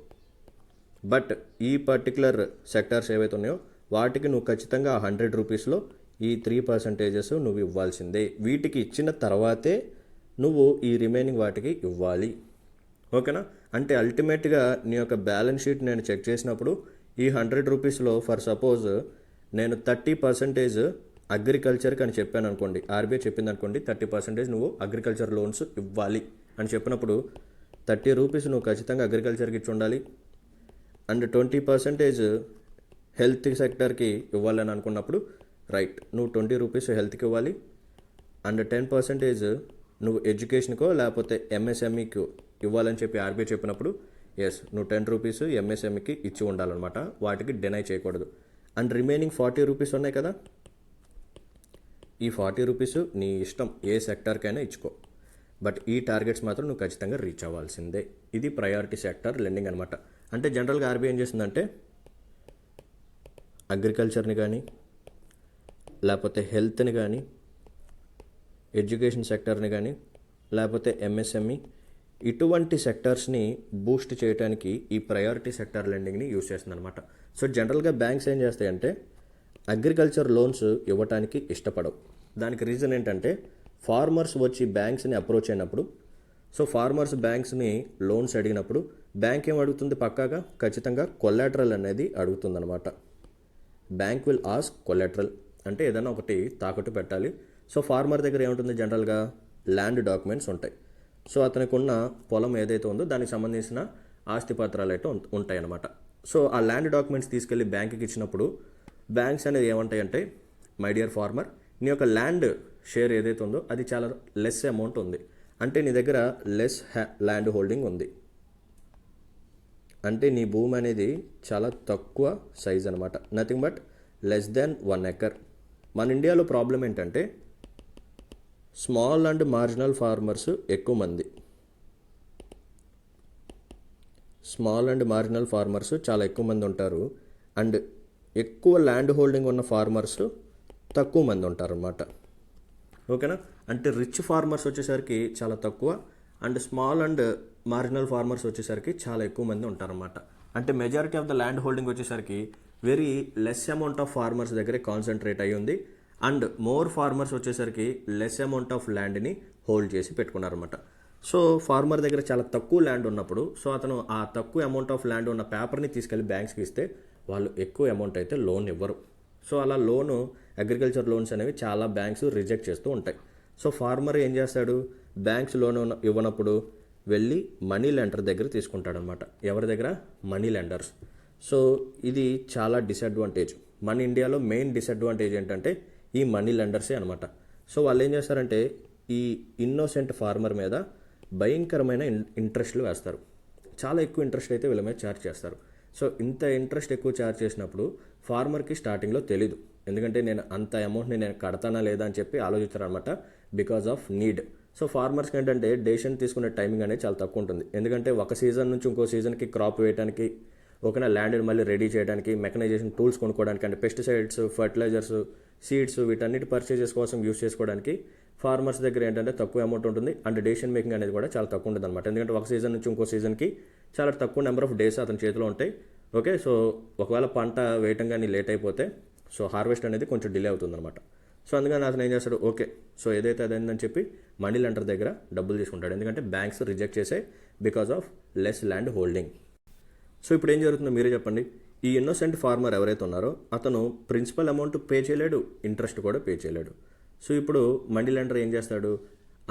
బట్ ఈ పర్టికులర్ సెక్టార్స్ ఏవైతే ఉన్నాయో వాటికి నువ్వు ఖచ్చితంగా 100 రూపీస్లో ఈ 3% నువ్వు ఇవ్వాల్సిందే. వీటికి ఇచ్చిన తర్వాతే నువ్వు ఈ రిమైనింగ్ వాటికి ఇవ్వాలి. ఓకేనా, అంటే అల్టిమేట్గా నీ యొక్క బ్యాలెన్స్ షీట్ నేను చెక్ చేసినప్పుడు ఈ 100 రూపీస్లో ఫర్ సపోజ్ నేను 30% అగ్రికల్చర్కి అని చెప్పాను అనుకోండి, ఆర్బీఐ చెప్పింది అనుకోండి 30% నువ్వు అగ్రికల్చర్ లోన్స్ ఇవ్వాలి అని చెప్పినప్పుడు 30 రూపీస్ నువ్వు ఖచ్చితంగా అగ్రికల్చర్కి ఇచ్చి ఉండాలి, అండ్ 20% హెల్త్ సెక్టర్కి ఇవ్వాలని అనుకున్నప్పుడు రైట్ నువ్వు 20 రూపీస్ హెల్త్కి ఇవ్వాలి, అండ్ 10% నువ్వు ఎడ్యుకేషన్కో లేకపోతే ఎంఎస్ఎంఈకి ఇవ్వాలని చెప్పి ఆర్బీఐ చెప్పినప్పుడు ఎస్ నువ్వు 10 రూపీస్ ఎంఎస్ఎంఈకి ఇచ్చి ఉండాలన్నమాట, వాటికి డినై చేయకూడదు. అండ్ రిమైనింగ్ 40 రూపీస్ ఉన్నాయి కదా, ఈ 40 రూపీస్ నీ ఇష్టం, ఏ సెక్టార్కైనా ఇచ్చుకో, బట్ ఈ టార్గెట్స్ మాత్రం నువ్వు ఖచ్చితంగా రీచ్ అవ్వాల్సిందే. ఇది ప్రయారిటీ సెక్టర్ లెండింగ్ అనమాట. అంటే జనరల్గా ఆర్బీఐ ఏం చేస్తుందంటే అగ్రికల్చర్ని కానీ లేకపోతే హెల్త్ని కానీ, ఎడ్యుకేషన్ సెక్టర్ని కానీ, లేకపోతే ఎంఎస్ఎంఈ, ఇటువంటి సెక్టర్స్ని బూస్ట్ చేయడానికి ఈ ప్రయారిటీ సెక్టర్ లెండింగ్ని యూజ్ చేస్తుంది అనమాట. సో జనరల్గా బ్యాంక్స్ ఏం చేస్తాయంటే అగ్రికల్చర్ లోన్స్ ఇవ్వడానికి ఇష్టపడవు. దానికి రీజన్ ఏంటంటే ఫార్మర్స్ వచ్చి బ్యాంక్స్ని అప్రోచ్ అయినప్పుడు, సో ఫార్మర్స్ బ్యాంక్స్ని లోన్స్ అడిగినప్పుడు బ్యాంక్ ఏం అడుగుతుంది, పక్కాగా ఖచ్చితంగా కొలాటరల్ అనేది అడుగుతుందన్నమాట. బ్యాంక్ విల్ ఆస్క్ కొలాటరల్, అంటే ఏదైనా ఒకటి తాకట్టు పెట్టాలి. సో ఫార్మర్ దగ్గర ఏముంటుంది, జనరల్గా ల్యాండ్ డాక్యుమెంట్స్ ఉంటాయి. సో అతనికి ఉన్న పొలం ఏదైతే ఉందో దానికి సంబంధించిన ఆస్తి పత్రాలు అయితే ఉంటాయి అన్నమాట. సో ఆ ల్యాండ్ డాక్యుమెంట్స్ తీసుకెళ్ళి బ్యాంక్కి ఇచ్చినప్పుడు బ్యాంక్స్ అనేది ఏమంటాయంటే, మై డియర్ ఫార్మర్, నీ యొక్క ల్యాండ్ షేర్ ఏదైతే ఉందో అది చాలా లెస్ అమౌంట్ ఉంది, అంటే నీ దగ్గర లెస్ ల్యాండ్ హోల్డింగ్ ఉంది, అంటే నీ భూమి అనేది చాలా తక్కువ సైజ్ అనమాట, nothing but less than 1 acre. మన ఇండియాలో ప్రాబ్లం ఏంటంటే స్మాల్ అండ్ మార్జినల్ ఫార్మర్స్ ఎక్కువ మంది, స్మాల్ అండ్ మార్జినల్ ఫార్మర్స్ చాలా ఎక్కువ మంది ఉంటారు, అండ్ ఎక్కువ ల్యాండ్ హోల్డింగ్ ఉన్న ఫార్మర్స్ తక్కువ మంది ఉంటారు అన్నమాట. ఓకేనా, అంటే రిచ్ ఫార్మర్స్ వచ్చేసరికి చాలా తక్కువ, and small and marginal farmers వచ్చేసరికి చాలా ఎక్కువ మంది ఉంటారన్నమాట. అంటే majority of the land holding వచ్చేసరికి very less amount of farmers దగ్గరే కాన్సన్ట్రేట్ అయ్యి ఉంది, అండ్ మోర్ ఫార్మర్స్ వచ్చేసరికి లెస్ అమౌంట్ ఆఫ్ ల్యాండ్ని హోల్డ్ చేసి పెట్టుకున్నారన్నమాట. సో ఫార్మర్ దగ్గర చాలా తక్కువ ల్యాండ్ ఉన్నప్పుడు, సో అతను ఆ తక్కువ అమౌంట్ ఆఫ్ ల్యాండ్ ఉన్న పేపర్ని తీసుకెళ్ళి బ్యాంక్స్కి ఇస్తే వాళ్ళు ఎక్కువ అమౌంట్ అయితే లోన్ ఇవ్వరు. సో అలా లోను అగ్రికల్చర్ లోన్స్ అనేవి చాలా బ్యాంక్స్ రిజెక్ట్ చేస్తూ ఉంటాయి. సో ఫార్మర్ ఏం చేస్తాడు, బ్యాంక్స్ లోన్ ఇవ్వనప్పుడు వెళ్ళి మనీ లెండర్ దగ్గర తీసుకుంటాడనమాట. ఎవరి దగ్గర, మనీ లెండర్స్. సో ఇది చాలా డిసడ్వాంటేజ్. మన ఇండియాలో మెయిన్ డిసడ్వాంటేజ్ ఏంటంటే ఈ మనీ లెండర్సే అనమాట. సో వాళ్ళు ఏం చేస్తారంటే ఈ ఇన్నోసెంట్ ఫార్మర్ మీద భయంకరమైన ఇంట్రెస్ట్లు వేస్తారు. చాలా ఎక్కువ ఇంట్రెస్ట్ అయితే వీళ్ళ మీద ఛార్జ్ చేస్తారు. సో ఇంత ఇంట్రెస్ట్ ఎక్కువ ఛార్జ్ చేసినప్పుడు ఫార్మర్కి స్టార్టింగ్లో తెలీదు, ఎందుకంటే నేను అంత అమౌంట్ని నేను కడతానా లేదా అని చెప్పి ఆలోచిస్తారనమాట, బికాజ్ ఆఫ్ నీడ్. సో ఫార్మర్స్కి ఏంటంటే డెసిషన్ తీసుకునే టైమింగ్ అనేది చాలా తక్కువ ఉంటుంది, ఎందుకంటే ఒక సీజన్ నుంచి ఇంకో సీజన్కి క్రాప్ వేయడానికి, ఓకేనా, ల్యాండ్ని మళ్ళీ రెడీ చేయడానికి, మెకనైజేషన్ టూల్స్ కొనుక్కోవడానికి, అంటే పెస్టిసైడ్స్, ఫర్టిలైజర్స్, సీడ్స్, వీటన్నిటి పర్చేజెస్ కోసం యూస్ చేసుకోవడానికి ఫార్మర్స్ దగ్గర ఏంటంటే తక్కువ అమౌంట్ ఉంటుంది, అండ్ డెసిషన్ మేకింగ్ అనేది కూడా చాలా తక్కువ ఉంటుంది అనమాట. ఎందుకంటే ఒక సీజన్ నుంచి ఇంకో సీజన్కి చాలా తక్కువ నెంబర్ ఆఫ్ డేస్ అతని చేతిలో ఉంటాయి. ఓకే, సో ఒకవేళ పంట వేయటం కానీ లేట్ అయిపోతే సో హార్వెస్ట్ అనేది కొంచెం డిలే అవుతుందన్నమాట. సో అందుకని అతను ఏం చేస్తాడు, ఓకే సో ఏదైతే అదైందని చెప్పి మనీ లెండర్ దగ్గర డబ్బులు తీసుకుంటాడు, ఎందుకంటే బ్యాంక్స్ రిజెక్ట్ చేసే because of less land holding. So ఇప్పుడు ఏం జరుగుతుందో మీరే చెప్పండి. ఈ ఇన్నోసెంట్ ఫార్మర్ ఎవరైతే ఉన్నారో అతను ప్రిన్సిపల్ అమౌంట్ పే చేయలేడు, ఇంట్రెస్ట్ కూడా పే చేయలేడు. సో ఇప్పుడు మనీ లెండర్ ఏం చేస్తాడు,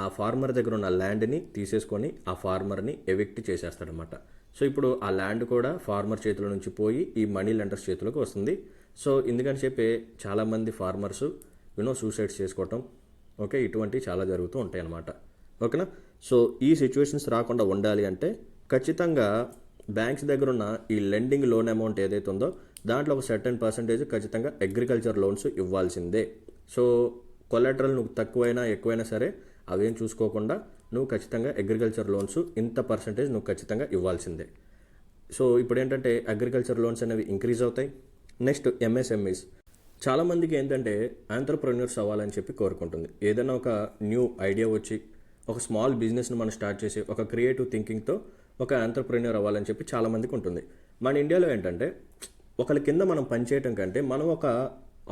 ఆ ఫార్మర్ దగ్గర ఉన్న ల్యాండ్ని తీసేసుకొని ఆ ఫార్మర్ని ఎవిక్ట్ చేసేస్తాడనమాట. సో ఇప్పుడు ఆ ల్యాండ్ కూడా ఫార్మర్ చేతుల నుంచి పోయి ఈ మనీ లెండర్స్ చేతిలోకి వస్తుంది. సో ఎందుకని చెప్పి చాలామంది ఫార్మర్స్ సూసైడ్స్ చేసుకోవటం, ఓకే, ఇటువంటివి చాలా జరుగుతూ ఉంటాయి అన్నమాట. ఓకేనా. సో ఈ సిచ్యువేషన్స్ రాకుండా ఉండాలి అంటే ఖచ్చితంగా బ్యాంక్స్ దగ్గర ఉన్న ఈ లెండింగ్ లోన్ అమౌంట్ ఏదైతే ఉందో దాంట్లో ఒక సర్టెన్ పర్సంటేజ్ ఖచ్చితంగా అగ్రికల్చర్ లోన్స్ ఇవ్వాల్సిందే. సో కొలాటరల్ నువ్వు తక్కువైనా ఎక్కువైనా సరే అవేం చూసుకోకుండా నువ్వు ఖచ్చితంగా అగ్రికల్చర్ లోన్స్ ఇంత పర్సంటేజ్ నువ్వు ఖచ్చితంగా ఇవ్వాల్సిందే. సో ఇప్పుడు ఏంటంటే అగ్రికల్చర్ లోన్స్ అనేవి ఇంక్రీజ్ అవుతాయి. Next MSMEs. చాలామందికి ఏంటంటే ఆంటర్ప్రెన్యూర్స్ అవ్వాలని చెప్పి కోరుకుంటుంది. ఏదైనా ఒక న్యూ ఐడియా వచ్చి ఒక స్మాల్ బిజినెస్ని మనం స్టార్ట్ చేసి ఒక క్రియేటివ్ థింకింగ్తో ఒక ఆంటర్ప్రెన్యూర్ అవ్వాలని చెప్పి చాలామందికి ఉంటుంది. మన ఇండియాలో ఏంటంటే ఒకరి కింద మనం పనిచేయటం కంటే మనం ఒక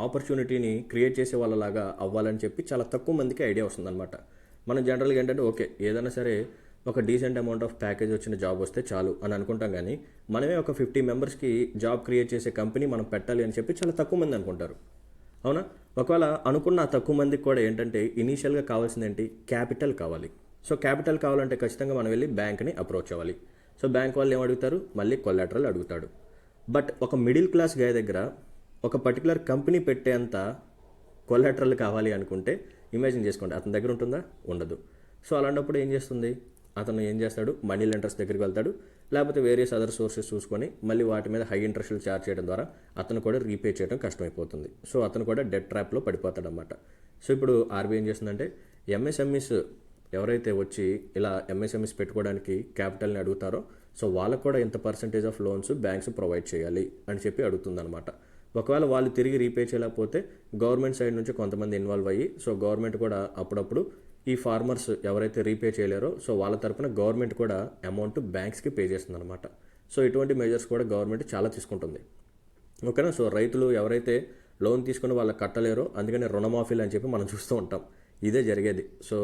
ఆపర్చునిటీని క్రియేట్ చేసే వాళ్ళలాగా అవ్వాలని చెప్పి చాలా తక్కువ మందికి ఐడియా వస్తుందన్నమాట. మనం జనరల్గా ఏంటంటే ఓకే ఏదైనా సరే ఒక డీసెంట్ అమౌంట్ ఆఫ్ ప్యాకేజ్ వచ్చిన జాబ్ వస్తే చాలు అని అనుకుంటాం, కానీ మనమే ఒక 50 మెంబర్స్కి జాబ్ క్రియేట్ చేసే కంపెనీ మనం పెట్టాలి అని చెప్పి చాలా తక్కువ మంది అనుకుంటారు. అవునా? ఒకవేళ అనుకున్న ఆ తక్కువ మందికి కూడా ఏంటంటే ఇనీషియల్గా కావాల్సింది ఏంటి, క్యాపిటల్ కావాలి. సో క్యాపిటల్ కావాలంటే ఖచ్చితంగా మనం వెళ్ళి బ్యాంక్ని అప్రోచ్ అవ్వాలి. సో బ్యాంక్ వాళ్ళు ఏం అడుగుతారు, మళ్ళీ కొలాటరల్ అడుగుతాడు. బట్ ఒక మిడిల్ క్లాస్ గాయ దగ్గర ఒక పర్టికులర్ కంపెనీ పెట్టేంత కొలాటరల్ కావాలి అనుకుంటే ఇమాజిన్ చేసుకోండి, అతని దగ్గర ఉంటుందా, ఉండదు. సో అలాంటప్పుడు ఏం చేస్తుంది, అతను ఏం చేస్తాడు, మనీ లెండర్స్ దగ్గరికి వెళ్తాడు, లేకపోతే వేరియస్ అదర్ సోర్సెస్ చూసుకొని మళ్ళీ వాటి మీద హై ఇంట్రెస్ట్లు ఛార్జ్ చేయడం ద్వారా అతను కూడా రీపే చేయడం కష్టమైపోతుంది. సో అతను కూడా డెట్ ట్రాప్లో పడిపోతాడు అన్నమాట. సో ఇప్పుడు ఆర్బీఐ ఏం చేస్తుందంటే ఎంఎస్ఎంఈస్ ఎవరైతే వచ్చి ఇలా ఎంఎస్ఎంఈస్ పెట్టుకోవడానికి క్యాపిటల్ని అడుగుతారో సో వాళ్ళకు కూడా ఇంత percentage of loans banks provide చేయాలి అని చెప్పి అడుగుతుందన్నమాట. ఒకవేళ వాళ్ళు తిరిగి రీపే చేయలేకపోతే గవర్నమెంట్ సైడ్ నుంచి కొంతమంది ఇన్వాల్వ్ అయ్యి, సో గవర్నమెంట్ కూడా అప్పుడప్పుడు ఈ ఫార్మర్స్ ఎవరైతే రీపే చేయలేరో సో వాళ్ళ తరపున గవర్నమెంట్ కూడా అమౌంట్ బ్యాంక్స్కి పే చేస్తుంది అనమాట. సో ఇటువంటి మెజర్స్ కూడా గవర్నమెంట్ చాలా తీసుకుంటుంది. ఓకేనా. సో రైతులు ఎవరైతే లోన్ తీసుకుని వాళ్ళకి కట్టలేరో అందుకని రుణమాఫీలు అని చెప్పి మనం చూస్తూ ఉంటాం. ఇదే జరిగేది. సో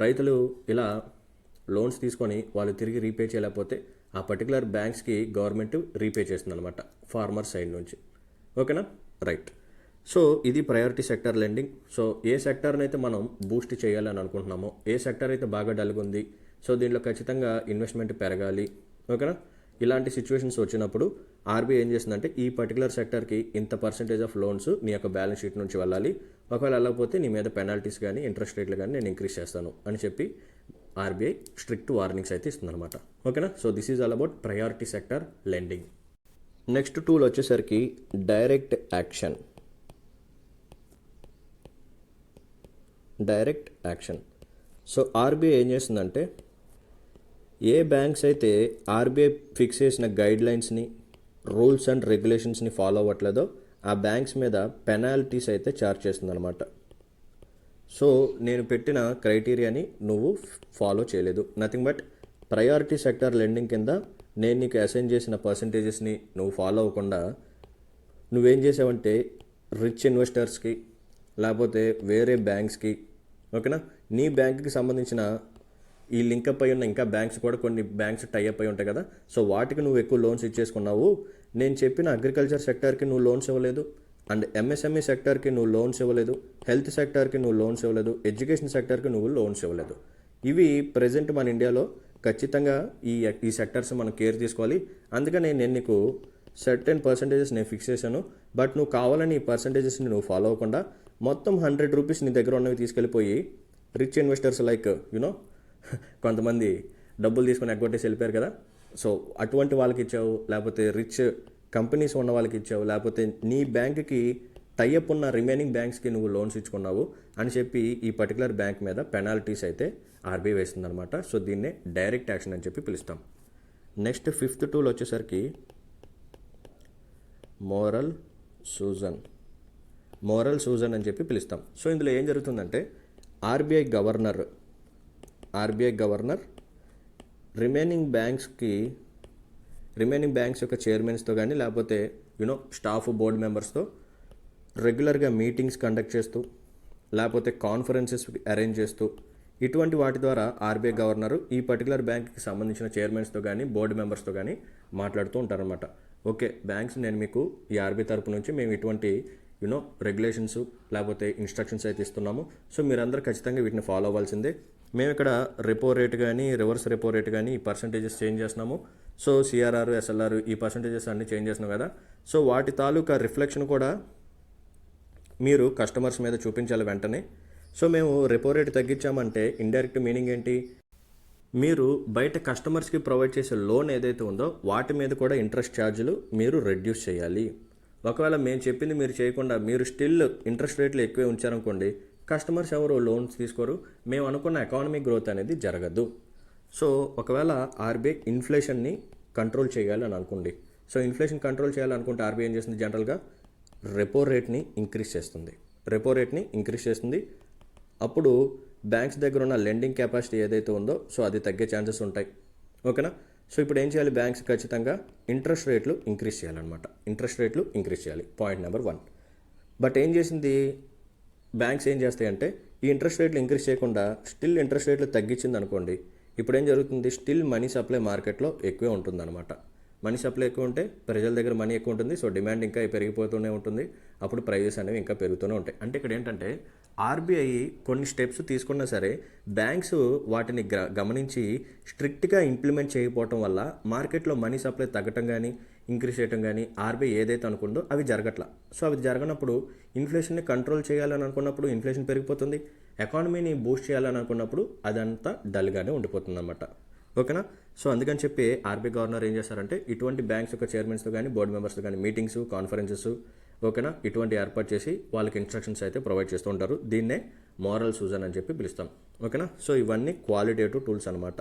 రైతులు ఇలా లోన్స్ తీసుకొని వాళ్ళు తిరిగి రీపే చేయలేకపోతే ఆ పర్టికులర్ బ్యాంక్స్కి గవర్నమెంట్ రీపే చేస్తుంది అనమాట ఫార్మర్ సైడ్ నుంచి. ఓకేనా. రైట్. సో ఇది ప్రయారిటీ సెక్టర్ లెండింగ్. సో ఏ సెక్టర్ని అయితే మనం బూస్ట్ చేయాలని అనుకుంటున్నామో, ఏ సెక్టర్ అయితే బాగా డల్గా ఉంది, సో దీంట్లో ఖచ్చితంగా ఇన్వెస్ట్మెంట్ పెరగాలి. ఓకేనా. ఇలాంటి సిచ్యువేషన్స్ వచ్చినప్పుడు ఆర్బీఐ ఏం చేస్తుందంటే ఈ పర్టికులర్ సెక్టర్కి ఇంత పర్సెంటేజ్ ఆఫ్ లోన్స్ నీ యొక్క బ్యాలెన్స్ షీట్ నుంచి వెళ్ళాలి, ఒకవేళ వెళ్ళకపోతే నీ మీద పెనాల్టీస్ కానీ ఇంట్రెస్ట్ రేట్లు కానీ నేను ఇంక్రీజ్ చేస్తాను అని చెప్పి ఆర్బీఐ స్ట్రిక్ట్ వార్నింగ్స్ అయితే ఇస్తుందన్నమాట. ఓకేనా. So this is all about priority sector lending. Next tool వచ్చేసరికి direct action. Direct action. So RBI ఏం చేస్తుందంటే ఏ బ్యాంక్స్ అయితే ఆర్బీఐ ఫిక్స్ చేసిన గైడ్ లైన్స్ని, రూల్స్ అండ్ రెగ్యులేషన్స్ని ఫాలో అవ్వట్లేదో ఆ బ్యాంక్స్ మీద పెనాల్టీస్ అయితే ఛార్జ్ చేస్తుందన్నమాట. సో నేను పెట్టిన క్రైటీరియాని నువ్వు ఫాలో చేయలేదు, nothing but priority sector lending కింద నేను నీకు అసైన్ చేసిన పర్సంటేజెస్ని నువ్వు ఫాలో అవ్వకుండా నువ్వేం చేసావంటే రిచ్ ఇన్వెస్టర్స్కి లేకపోతే వేరే బ్యాంక్స్కి, ఓకేనా, నీ బ్యాంక్కి సంబంధించిన ఈ లింకప్ అయి ఉన్న ఇంకా బ్యాంక్స్ కూడా కొన్ని బ్యాంక్స్ టైఅప్ అయి ఉంటాయి కదా, సో వాటికి నువ్వు ఎక్కువ లోన్స్ ఇచ్చేసుకున్నావు. నేను చెప్పిన అగ్రికల్చర్ సెక్టర్కి నువ్వు లోన్స్ ఇవ్వలేదు, అండ్ ఎంఎస్ఎంఈ సెక్టర్కి నువ్వు లోన్స్ ఇవ్వలేదు, హెల్త్ సెక్టర్కి నువ్వు లోన్స్ ఇవ్వలేదు, ఎడ్యుకేషన్ సెక్టర్కి నువ్వు లోన్స్ ఇవ్వలేదు. ఇవి ప్రజెంట్ మన ఇండియాలో ఖచ్చితంగా ఈ సెక్టర్స్ మనం కేర్ తీసుకోవాలి. అందుకని నేను నీకు సర్టెన్ పర్సంటేజెస్ నేను ఫిక్స్ చేశాను. బట్ నువ్వు కావాలని ఈ పర్సంటేజెస్ని నువ్వు ఫాలో అవ్వకుండా మొత్తం 100 రూపీస్ నీ దగ్గర ఉన్నవి తీసుకెళ్ళిపోయి రిచ్ ఇన్వెస్టర్స్ లైక్ కొంతమంది డబ్బులు తీసుకొని ఎగ్గొట్టేసి వెళ్ళిపోయారు కదా, సో అటువంటి వాళ్ళకి ఇచ్చావు, లేకపోతే రిచ్ కంపెనీస్ ఉన్న వాళ్ళకి ఇచ్చావు, లేకపోతే నీ బ్యాంక్కి టైఅప్ ఉన్న రిమైనింగ్ బ్యాంక్స్కి నువ్వు లోన్స్ ఇచ్చుకున్నావు అని చెప్పి ఈ పర్టికులర్ బ్యాంక్ మీద పెనాల్టీస్ అయితే ఆర్బీఐ వేస్తుందన్నమాట. సో దీన్నే డైరెక్ట్ యాక్షన్ అని చెప్పి పిలుస్తాం. నెక్స్ట్ 5th టూల్ వచ్చేసరికి మోరల్ సూజన్ అని చెప్పి పిలుస్తాం. సో ఇందులో ఏం జరుగుతుందంటే ఆర్బీఐ గవర్నర్ రిమైనింగ్ బ్యాంక్స్ యొక్క చైర్మన్స్తో కానీ లేకపోతే స్టాఫ్ బోర్డు మెంబర్స్తో రెగ్యులర్గా మీటింగ్స్ కండక్ట్ చేస్తూ లేకపోతే కాన్ఫరెన్సెస్ అరేంజ్ చేస్తూ ఇటువంటి వాటి ద్వారా ఆర్బీఐ గవర్నరు ఈ పర్టికులర్ బ్యాంక్కి సంబంధించిన చైర్మన్స్తో కానీ బోర్డు మెంబర్స్తో కానీ మాట్లాడుతూ ఉంటారనమాట. ఓకే బ్యాంక్స్, నేను మీకు ఈ ఆర్బీఐ తరపు నుంచి మేము ఇటువంటి రెగ్యులేషన్స్ లేకపోతే ఇన్స్ట్రక్షన్స్ అయితే ఇస్తున్నాము, సో మీరందరూ ఖచ్చితంగా వీటిని ఫాలో అవ్వాల్సిందే. మేము ఇక్కడ రెపో రేట్ కానీ రివర్స్ రెపో రేట్ కానీ ఈ పర్సంటేజెస్ చేంజ్ చేస్తున్నాము. సో సిఆర్ఆర్ ఎస్ఎల్ఆర్ ఈ పర్సంటేజెస్ అన్నీ చేంజ్ చేస్తున్నాం కదా, సో వాటి తాలూకా రిఫ్లెక్షన్ కూడా మీరు కస్టమర్స్ మీద చూపించాలి వెంటనే. సో మేము రెపో రేట్ తగ్గించామంటే ఇండైరెక్ట్ మీనింగ్ ఏంటి, మీరు బయట కస్టమర్స్కి ప్రొవైడ్ చేసే లోన్ ఏదైతే ఉందో వాటి మీద కూడా ఇంట్రెస్ట్ ఛార్జీలు మీరు రెడ్యూస్ చేయాలి. ఒకవేళ మేము చెప్పింది మీరు చేయకుండా మీరు స్టిల్ ఇంట్రెస్ట్ రేట్లు ఎక్కువే ఉంచారనుకోండి, కస్టమర్స్ ఎవరు లోన్స్ తీసుకోరు, మేము అనుకున్న ఎకానమిక్ గ్రోత్ అనేది జరగదు. సో ఒకవేళ ఆర్బీఐ ఇన్ఫ్లేషన్ని కంట్రోల్ చేయాలని అనుకోండి, సో ఇన్ఫ్లేషన్ కంట్రోల్ చేయాలనుకుంటే ఆర్బీఐ ఏం చేస్తుంది, జనరల్గా రెపో రేట్ని ఇంక్రీజ్ చేస్తుంది. అప్పుడు బ్యాంక్స్ దగ్గర ఉన్న లెండింగ్ కెపాసిటీ ఏదైతే ఉందో సో అది తగ్గే ఛాన్సెస్ ఉంటాయి. ఓకేనా. సో ఇప్పుడు ఏం చేయాలి, బ్యాంక్స్ ఖచ్చితంగా ఇంట్రెస్ట్ రేట్లు ఇంక్రీజ్ చేయాలి. Point number 1. బట్ ఏం చేసింది బ్యాంక్స్, ఏం చేస్తాయంటే ఈ ఇంట్రెస్ట్ రేట్లు ఇంక్రీజ్ చేయకుండా స్టిల్ ఇంట్రెస్ట్ రేట్లు తగ్గించింది అనుకోండి, ఇప్పుడు ఏం జరుగుతుంది, స్టిల్ మనీ సప్లై మార్కెట్లో ఎక్కువే ఉంటుందన్నమాట. మనీ సప్లై ఎక్కువ ఉంటే ప్రజల దగ్గర మనీ ఎక్కువ ఉంటుంది, సో డిమాండ్ ఇంకా పెరిగిపోతూనే ఉంటుంది, అప్పుడు ప్రైజెస్ అనేవి ఇంకా పెరుగుతూనే ఉంటాయి. అంటే ఇక్కడ ఏంటంటే ఆర్బీఐ కొన్ని స్టెప్స్ తీసుకున్నా సరే బ్యాంక్స్ వాటిని గమనించి స్ట్రిక్ట్గా ఇంప్లిమెంట్ చేయకపోవటం వల్ల మార్కెట్లో మనీ సప్లై తగ్గటం కానీ ఇంక్రీజ్ చేయడం కానీ ఆర్బీఐ ఏదైతే అనుకుందో అవి జరగట్లా. సో అవి జరగనప్పుడు ఇన్ఫ్లేషన్ని కంట్రోల్ చేయాలని అనుకున్నప్పుడు ఇన్ఫ్లేషన్ పెరిగిపోతుంది, ఎకానమీని బూస్ట్ చేయాలని అనుకున్నప్పుడు అదంతా డల్గానే ఉండిపోతుంది అన్నమాట. ఓకేనా. సో అందుకని చెప్పి ఆర్బీఐ గవర్నర్ ఏం చేస్తారంటే ఇటువంటి బ్యాంక్స్ యొక్క చైర్మన్స్తో కానీ బోర్డు మెంబర్స్తో కానీ మీటింగ్స్, కాన్ఫరెన్సెస్, ఓకేనా, ఇటువంటి ఏర్పాటు చేసి వాళ్ళకి ఇన్స్ట్రక్షన్స్ అయితే ప్రొవైడ్ చేస్తూ ఉంటారు. దీన్నే మోరల్ సూజన్ అని చెప్పి పిలుస్తాం. ఓకేనా. సో ఇవన్నీ క్వాలిటేటివ్ టూల్స్ అనమాట.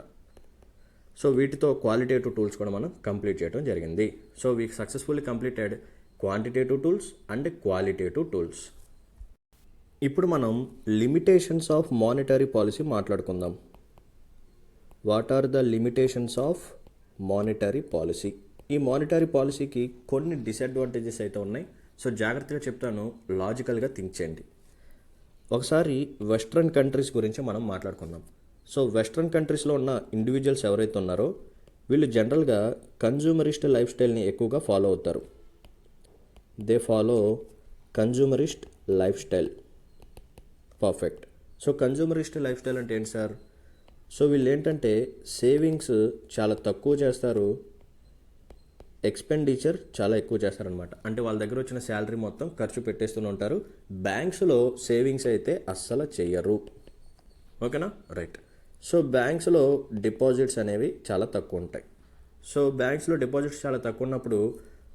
సో వీటితో క్వాలిటేటివ్ టూల్స్ కూడా మనం కంప్లీట్ చేయడం జరిగింది. So we successfully completed quantitative tools and qualitative tools. ఇప్పుడు మనం లిమిటేషన్స్ ఆఫ్ మానిటరీ పాలసీ మాట్లాడుకుందాం. What are the limitations of monetary policy? ఈ మానిటరీ పాలసీకి కొన్ని డిసడ్వాంటేజెస్ అయితే ఉన్నాయి. సో జాగ్రత్తగా చెప్తాను, లాజికల్గా థింక్ చేయండి. ఒకసారి వెస్ట్రన్ కంట్రీస్ గురించి మనం మాట్లాడుకుందాం. సో వెస్ట్రన్ కంట్రీస్లో ఉన్న ఇండివిజువల్స్ ఎవరైతే ఉన్నారో వీళ్ళు జనరల్గా కన్జ్యూమరిస్ట్ లైఫ్ స్టైల్ని ఎక్కువగా ఫాలో అవుతారు. They follow consumerist lifestyle. Perfect. So consumerist lifestyle అంటే ఏంటి సార్? సో వీళ్ళు ఏంటంటే సేవింగ్స్ చాలా తక్కువ చేస్తారు, ఎక్స్పెండిచర్ చాలా ఎక్కువ చేస్తారనమాట. అంటే వాళ్ళ దగ్గర వచ్చిన శాలరీ మొత్తం ఖర్చు పెట్టేస్తూనే ఉంటారు. బ్యాంక్స్లో సేవింగ్స్ అయితే అస్సలు చెయ్యరు. ఓకేనా? రైట్. సో బ్యాంక్స్లో డిపాజిట్స్ అనేవి చాలా తక్కువ ఉంటాయి. సో బ్యాంక్స్లో డిపాజిట్స్ చాలా తక్కువ ఉన్నప్పుడు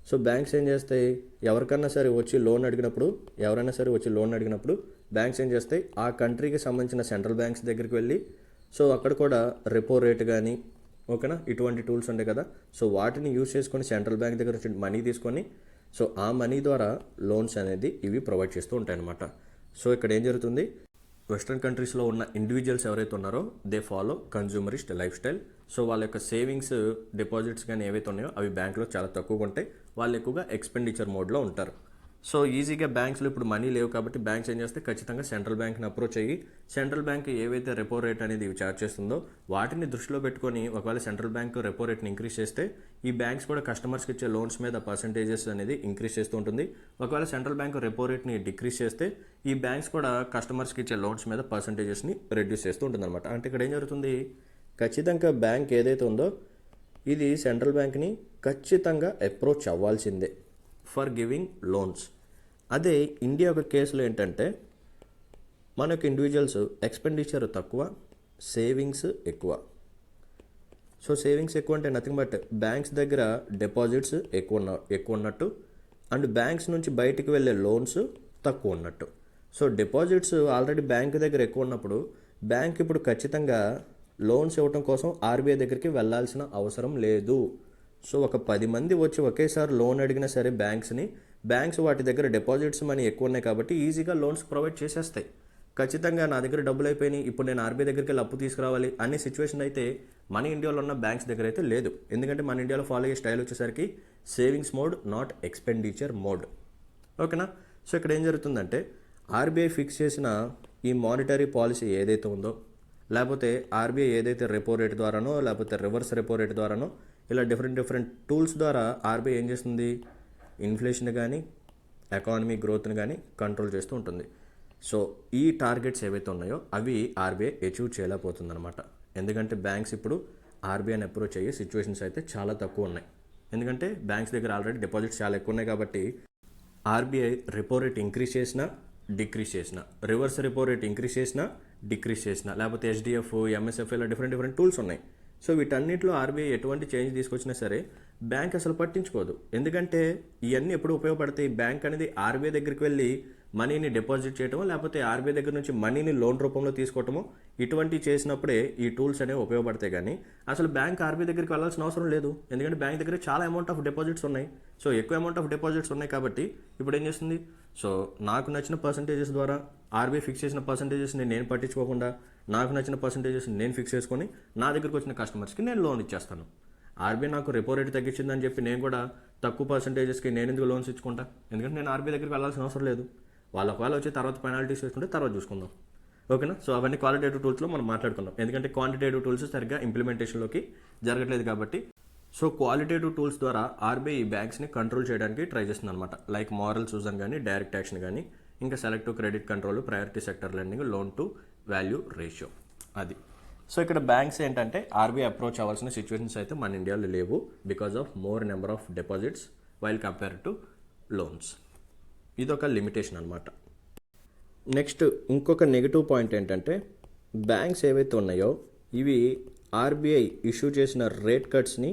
సో బ్యాంక్స్ ఏం చేస్తాయి? ఎవరైనా సరే వచ్చి లోన్ అడిగినప్పుడు బ్యాంక్స్ ఏం చేస్తాయి? ఆ కంట్రీకి సంబంధించిన సెంట్రల్ బ్యాంక్స్ దగ్గరికి వెళ్ళి సో అక్కడ కూడా రెపో రేట్ కానీ, ఓకేనా, ఇటువంటి టూల్స్ ఉంటాయి కదా, సో వాటిని యూజ్ చేసుకొని సెంట్రల్ బ్యాంక్ దగ్గర వచ్చి మనీ తీసుకొని సో ఆ మనీ ద్వారా లోన్స్ అనేది ఇవి ప్రొవైడ్ చేస్తూ ఉంటాయి అన్నమాట. సో ఇక్కడ ఏం జరుగుతుంది? వెస్ట్రన్ కంట్రీస్లో ఉన్న ఇండివిజువల్స్ ఎవరైతే ఉన్నారో they follow consumerist lifestyle. So వాళ్ళ యొక్క సేవింగ్స్, డిపాజిట్స్ కానీ ఏవైతే ఉన్నాయో అవి బ్యాంక్లో చాలా తక్కువగా ఉంటాయి. వాళ్ళు ఎక్కువగా ఎక్స్పెండిచర్ మోడ్లో ఉంటారు. సో ఈజీగా బ్యాంక్స్లో ఇప్పుడు మనీ లేవు కాబట్టి బ్యాంక్స్ ఏం చేస్తే ఖచ్చితంగా సెంట్రల్ బ్యాంక్ని అప్రోచ్ అయ్యి సెంట్రల్ బ్యాంక్ ఏవైతే రెపో రేట్ అనేది ఇవి ఛార్జ్ చేస్తుందో వాటిని దృష్టిలో పెట్టుకొని ఒకవేళ సెంట్రల్ బ్యాంక్ రెపో రేట్ని ఇంక్రీజ్ చేస్తే ఈ బ్యాంక్స్ కూడా కస్టమర్స్కి ఇచ్చే లోన్స్ మీద పర్సంటేజెస్ అనేది ఇంక్రీజ్ చేస్తూ ఉంటుంది. ఒకవేళ సెంట్రల్ బ్యాంక్ రెపో రేట్ని డిక్రీజ్ చేస్తే ఈ బ్యాంక్స్ కూడా కస్టమర్స్కి ఇచ్చే లోన్స్ మీద పర్సంటేజెస్ని రెడ్యూస్ చేస్తూ ఉంటుంది అనమాట. అంటే ఇక్కడ ఏం జరుగుతుంది? ఖచ్చితంగా బ్యాంక్ ఏదైతే ఉందో ఇది సెంట్రల్ బ్యాంక్ని ఖచ్చితంగా అప్రోచ్ అవ్వాల్సిందే ఫర్ గివింగ్ లోన్స్. అదే ఇండియా ఒక కేసులో ఏంటంటే మనకు ఇండివిజువల్స్ ఎక్స్పెండిచర్ తక్కువ, సేవింగ్స్ ఎక్కువ. సో సేవింగ్స్ ఎక్కువ అంటే నథింగ్ బట్ బ్యాంక్స్ దగ్గర డిపాజిట్స్ ఎక్కువ ఉన్నట్టు అండ్ బ్యాంక్స్ నుంచి బయటికి వెళ్ళే లోన్స్ తక్కువ ఉన్నట్టు. సో డిపాజిట్స్ ఆల్రెడీ బ్యాంక్ దగ్గర ఎక్కువ ఉన్నప్పుడు బ్యాంక్ ఇప్పుడు ఖచ్చితంగా లోన్స్ ఇవ్వడం కోసం ఆర్బీఐ దగ్గరికి వెళ్ళాల్సిన అవసరం లేదు. సో ఒక 10 మంది వచ్చి ఒకేసారి లోన్ అడిగినా సరే బ్యాంక్స్ వాటి దగ్గర డిపాజిట్స్ మనీ ఎక్కువ ఉన్నాయి కాబట్టి ఈజీగా లోన్స్ ప్రొవైడ్ చేసేస్తాయి. ఖచ్చితంగా నా దగ్గర డబ్బులు అయిపోయినాయి, ఇప్పుడు నేను ఆర్బీఐ దగ్గరికి వెళ్ళి అప్పు తీసుకురావాలి అనే సిచ్యువేషన్ అయితే మన ఇండియాలో ఉన్న బ్యాంక్స్ దగ్గర అయితే లేదు. ఎందుకంటే మన ఇండియాలో ఫాలో అయ్యే స్టైల్ వచ్చేసరికి savings mode, not expenditure mode. ఓకేనా? సో ఇక్కడ ఏం జరుగుతుందంటే ఆర్బీఐ ఫిక్స్ చేసిన ఈ మానిటరీ పాలసీ ఏదైతే ఉందో లేకపోతే ఆర్బీఐ ఏదైతే రెపో రేట్ ద్వారానో లేకపోతే రివర్స్ రెపో రేట్ ద్వారానో ఇలా డిఫరెంట్ టూల్స్ ద్వారా ఆర్బీఐ ఏం చేస్తుంది? ఇన్ఫ్లేషన్ కానీ ఎకానమీ గ్రోత్ని కానీ కంట్రోల్ చేస్తూ ఉంటుంది. సో ఈ టార్గెట్స్ ఏవైతే ఉన్నాయో అవి ఆర్బీఐ అచీవ్ చేయలేకపోతుంది అనమాట. ఎందుకంటే బ్యాంక్స్ ఇప్పుడు ఆర్బీఐని అప్రోచ్ అయ్యే సిచ్యువేషన్స్ అయితే చాలా తక్కువ ఉన్నాయి. ఎందుకంటే బ్యాంక్స్ దగ్గర ఆల్రెడీ డిపాజిట్స్ చాలా ఎక్కువ ఉన్నాయి కాబట్టి ఆర్బీఐ రెపో రేట్ ఇంక్రీజ్ చేసినా, డిక్రీజ్ చేసినా, రివర్స్ రెపో రేట్ ఇంక్రీజ్ చేసినా, డిక్రీజ్ చేసినా, లేకపోతే ఎస్డిఎఫ్, ఎంఎస్ఎఫ్ ఇలా డిఫరెంట్ టూల్స్ ఉన్నాయి. సో వీటన్నిటిలో ఆర్బీఐ ఎటువంటి చేంజ్ తీసుకొచ్చినా సరే బ్యాంక్ అసలు పట్టించుకోదు. ఎందుకంటే ఇవన్నీ ఎప్పుడు ఉపయోగపడతాయి? బ్యాంక్ అనేది ఆర్బీఐ దగ్గరికి వెళ్ళి మనీని డిపాజిట్ చేయటమో లేకపోతే ఆర్బీఐ దగ్గర నుంచి మనీని లోన్ రూపంలో తీసుకోవటమో ఇటువంటి చేసినప్పుడే ఈ టూల్స్ అనేవి ఉపయోగపడతాయి. కానీ అసలు బ్యాంక్ ఆర్బీఐ దగ్గరికి వెళ్ళాల్సిన అవసరం లేదు. ఎందుకంటే బ్యాంక్ దగ్గర చాలా అమౌంట్ ఆఫ్ డిపాజిట్స్ ఉన్నాయి. సో ఎక్కువ అమౌంట్ ఆఫ్ డిపాజిట్స్ ఉన్నాయి కాబట్టి ఇప్పుడు ఏం చేస్తుంది? సో నాకు నచ్చిన పర్సంటేజెస్ ద్వారా ఆర్బీఐ ఫిక్స్ చేసిన పర్సంటేజెస్ని నేను పట్టించుకోకుండా నాకు నచ్చిన పర్సంటేజెస్ని నేను ఫిక్స్ చేసుకొని నా దగ్గరకు వచ్చిన కస్టమర్స్కి నేను లోన్ ఇచ్చేస్తాను. ఆర్బీఐ నాకు రెపో రేట్ తగ్గించిందని చెప్పి నేను కూడా తక్కువ పర్సంటేజెస్కి నేను ఎందుకు లోన్స్ ఇచ్చుకుంటా? ఎందుకంటే నేను ఆర్బీఐ దగ్గరికి వెళ్ళాల్సిన అవసరం లేదు. వాళ్ళ ఒకవేళ వచ్చి తర్వాత పెనాల్టీస్ వేసుకుంటే తర్వాత చూసుకుందాం. ఓకేనా? సో అవన్నీ క్వాలిటేటివ్ టూల్స్లో మనం మాట్లాడుకుందాం. ఎందుకంటే క్వాంటిటేటివ్ టూల్స్ సరిగ్గా ఇంప్లిమెంటేషన్లోకి జరగట్లేదు కాబట్టి. సో క్వాలిటేటివ్ టూల్స్ ద్వారా ఆర్బీఐ ఈ బ్యాంక్స్ని కంట్రోల్ చేయడానికి ట్రై చేస్తుంది అనమాట. లైక్ మారల్ సూజన్ కానీ, డైరెక్ట్ యాక్షన్ కానీ, ఇంకా selective credit control, priority sector lending, loan to value ratio. అది. సో ఇక్కడ బ్యాంక్స్ ఏంటంటే ఆర్బీఐ అప్రోచ్ అవ్వాల్సిన సిచ్యువేషన్స్ అయితే మన ఇండియాలో లేవు because of more number of deposits while compare to loans. ఇదొక లిమిటేషన్ అనమాట. నెక్స్ట్ ఇంకొక నెగిటివ్ పాయింట్ ఏంటంటే బ్యాంక్స్ ఏవైతే ఉన్నాయో ఇవి ఆర్బీఐ ఇష్యూ చేసిన రేట్ కట్స్ని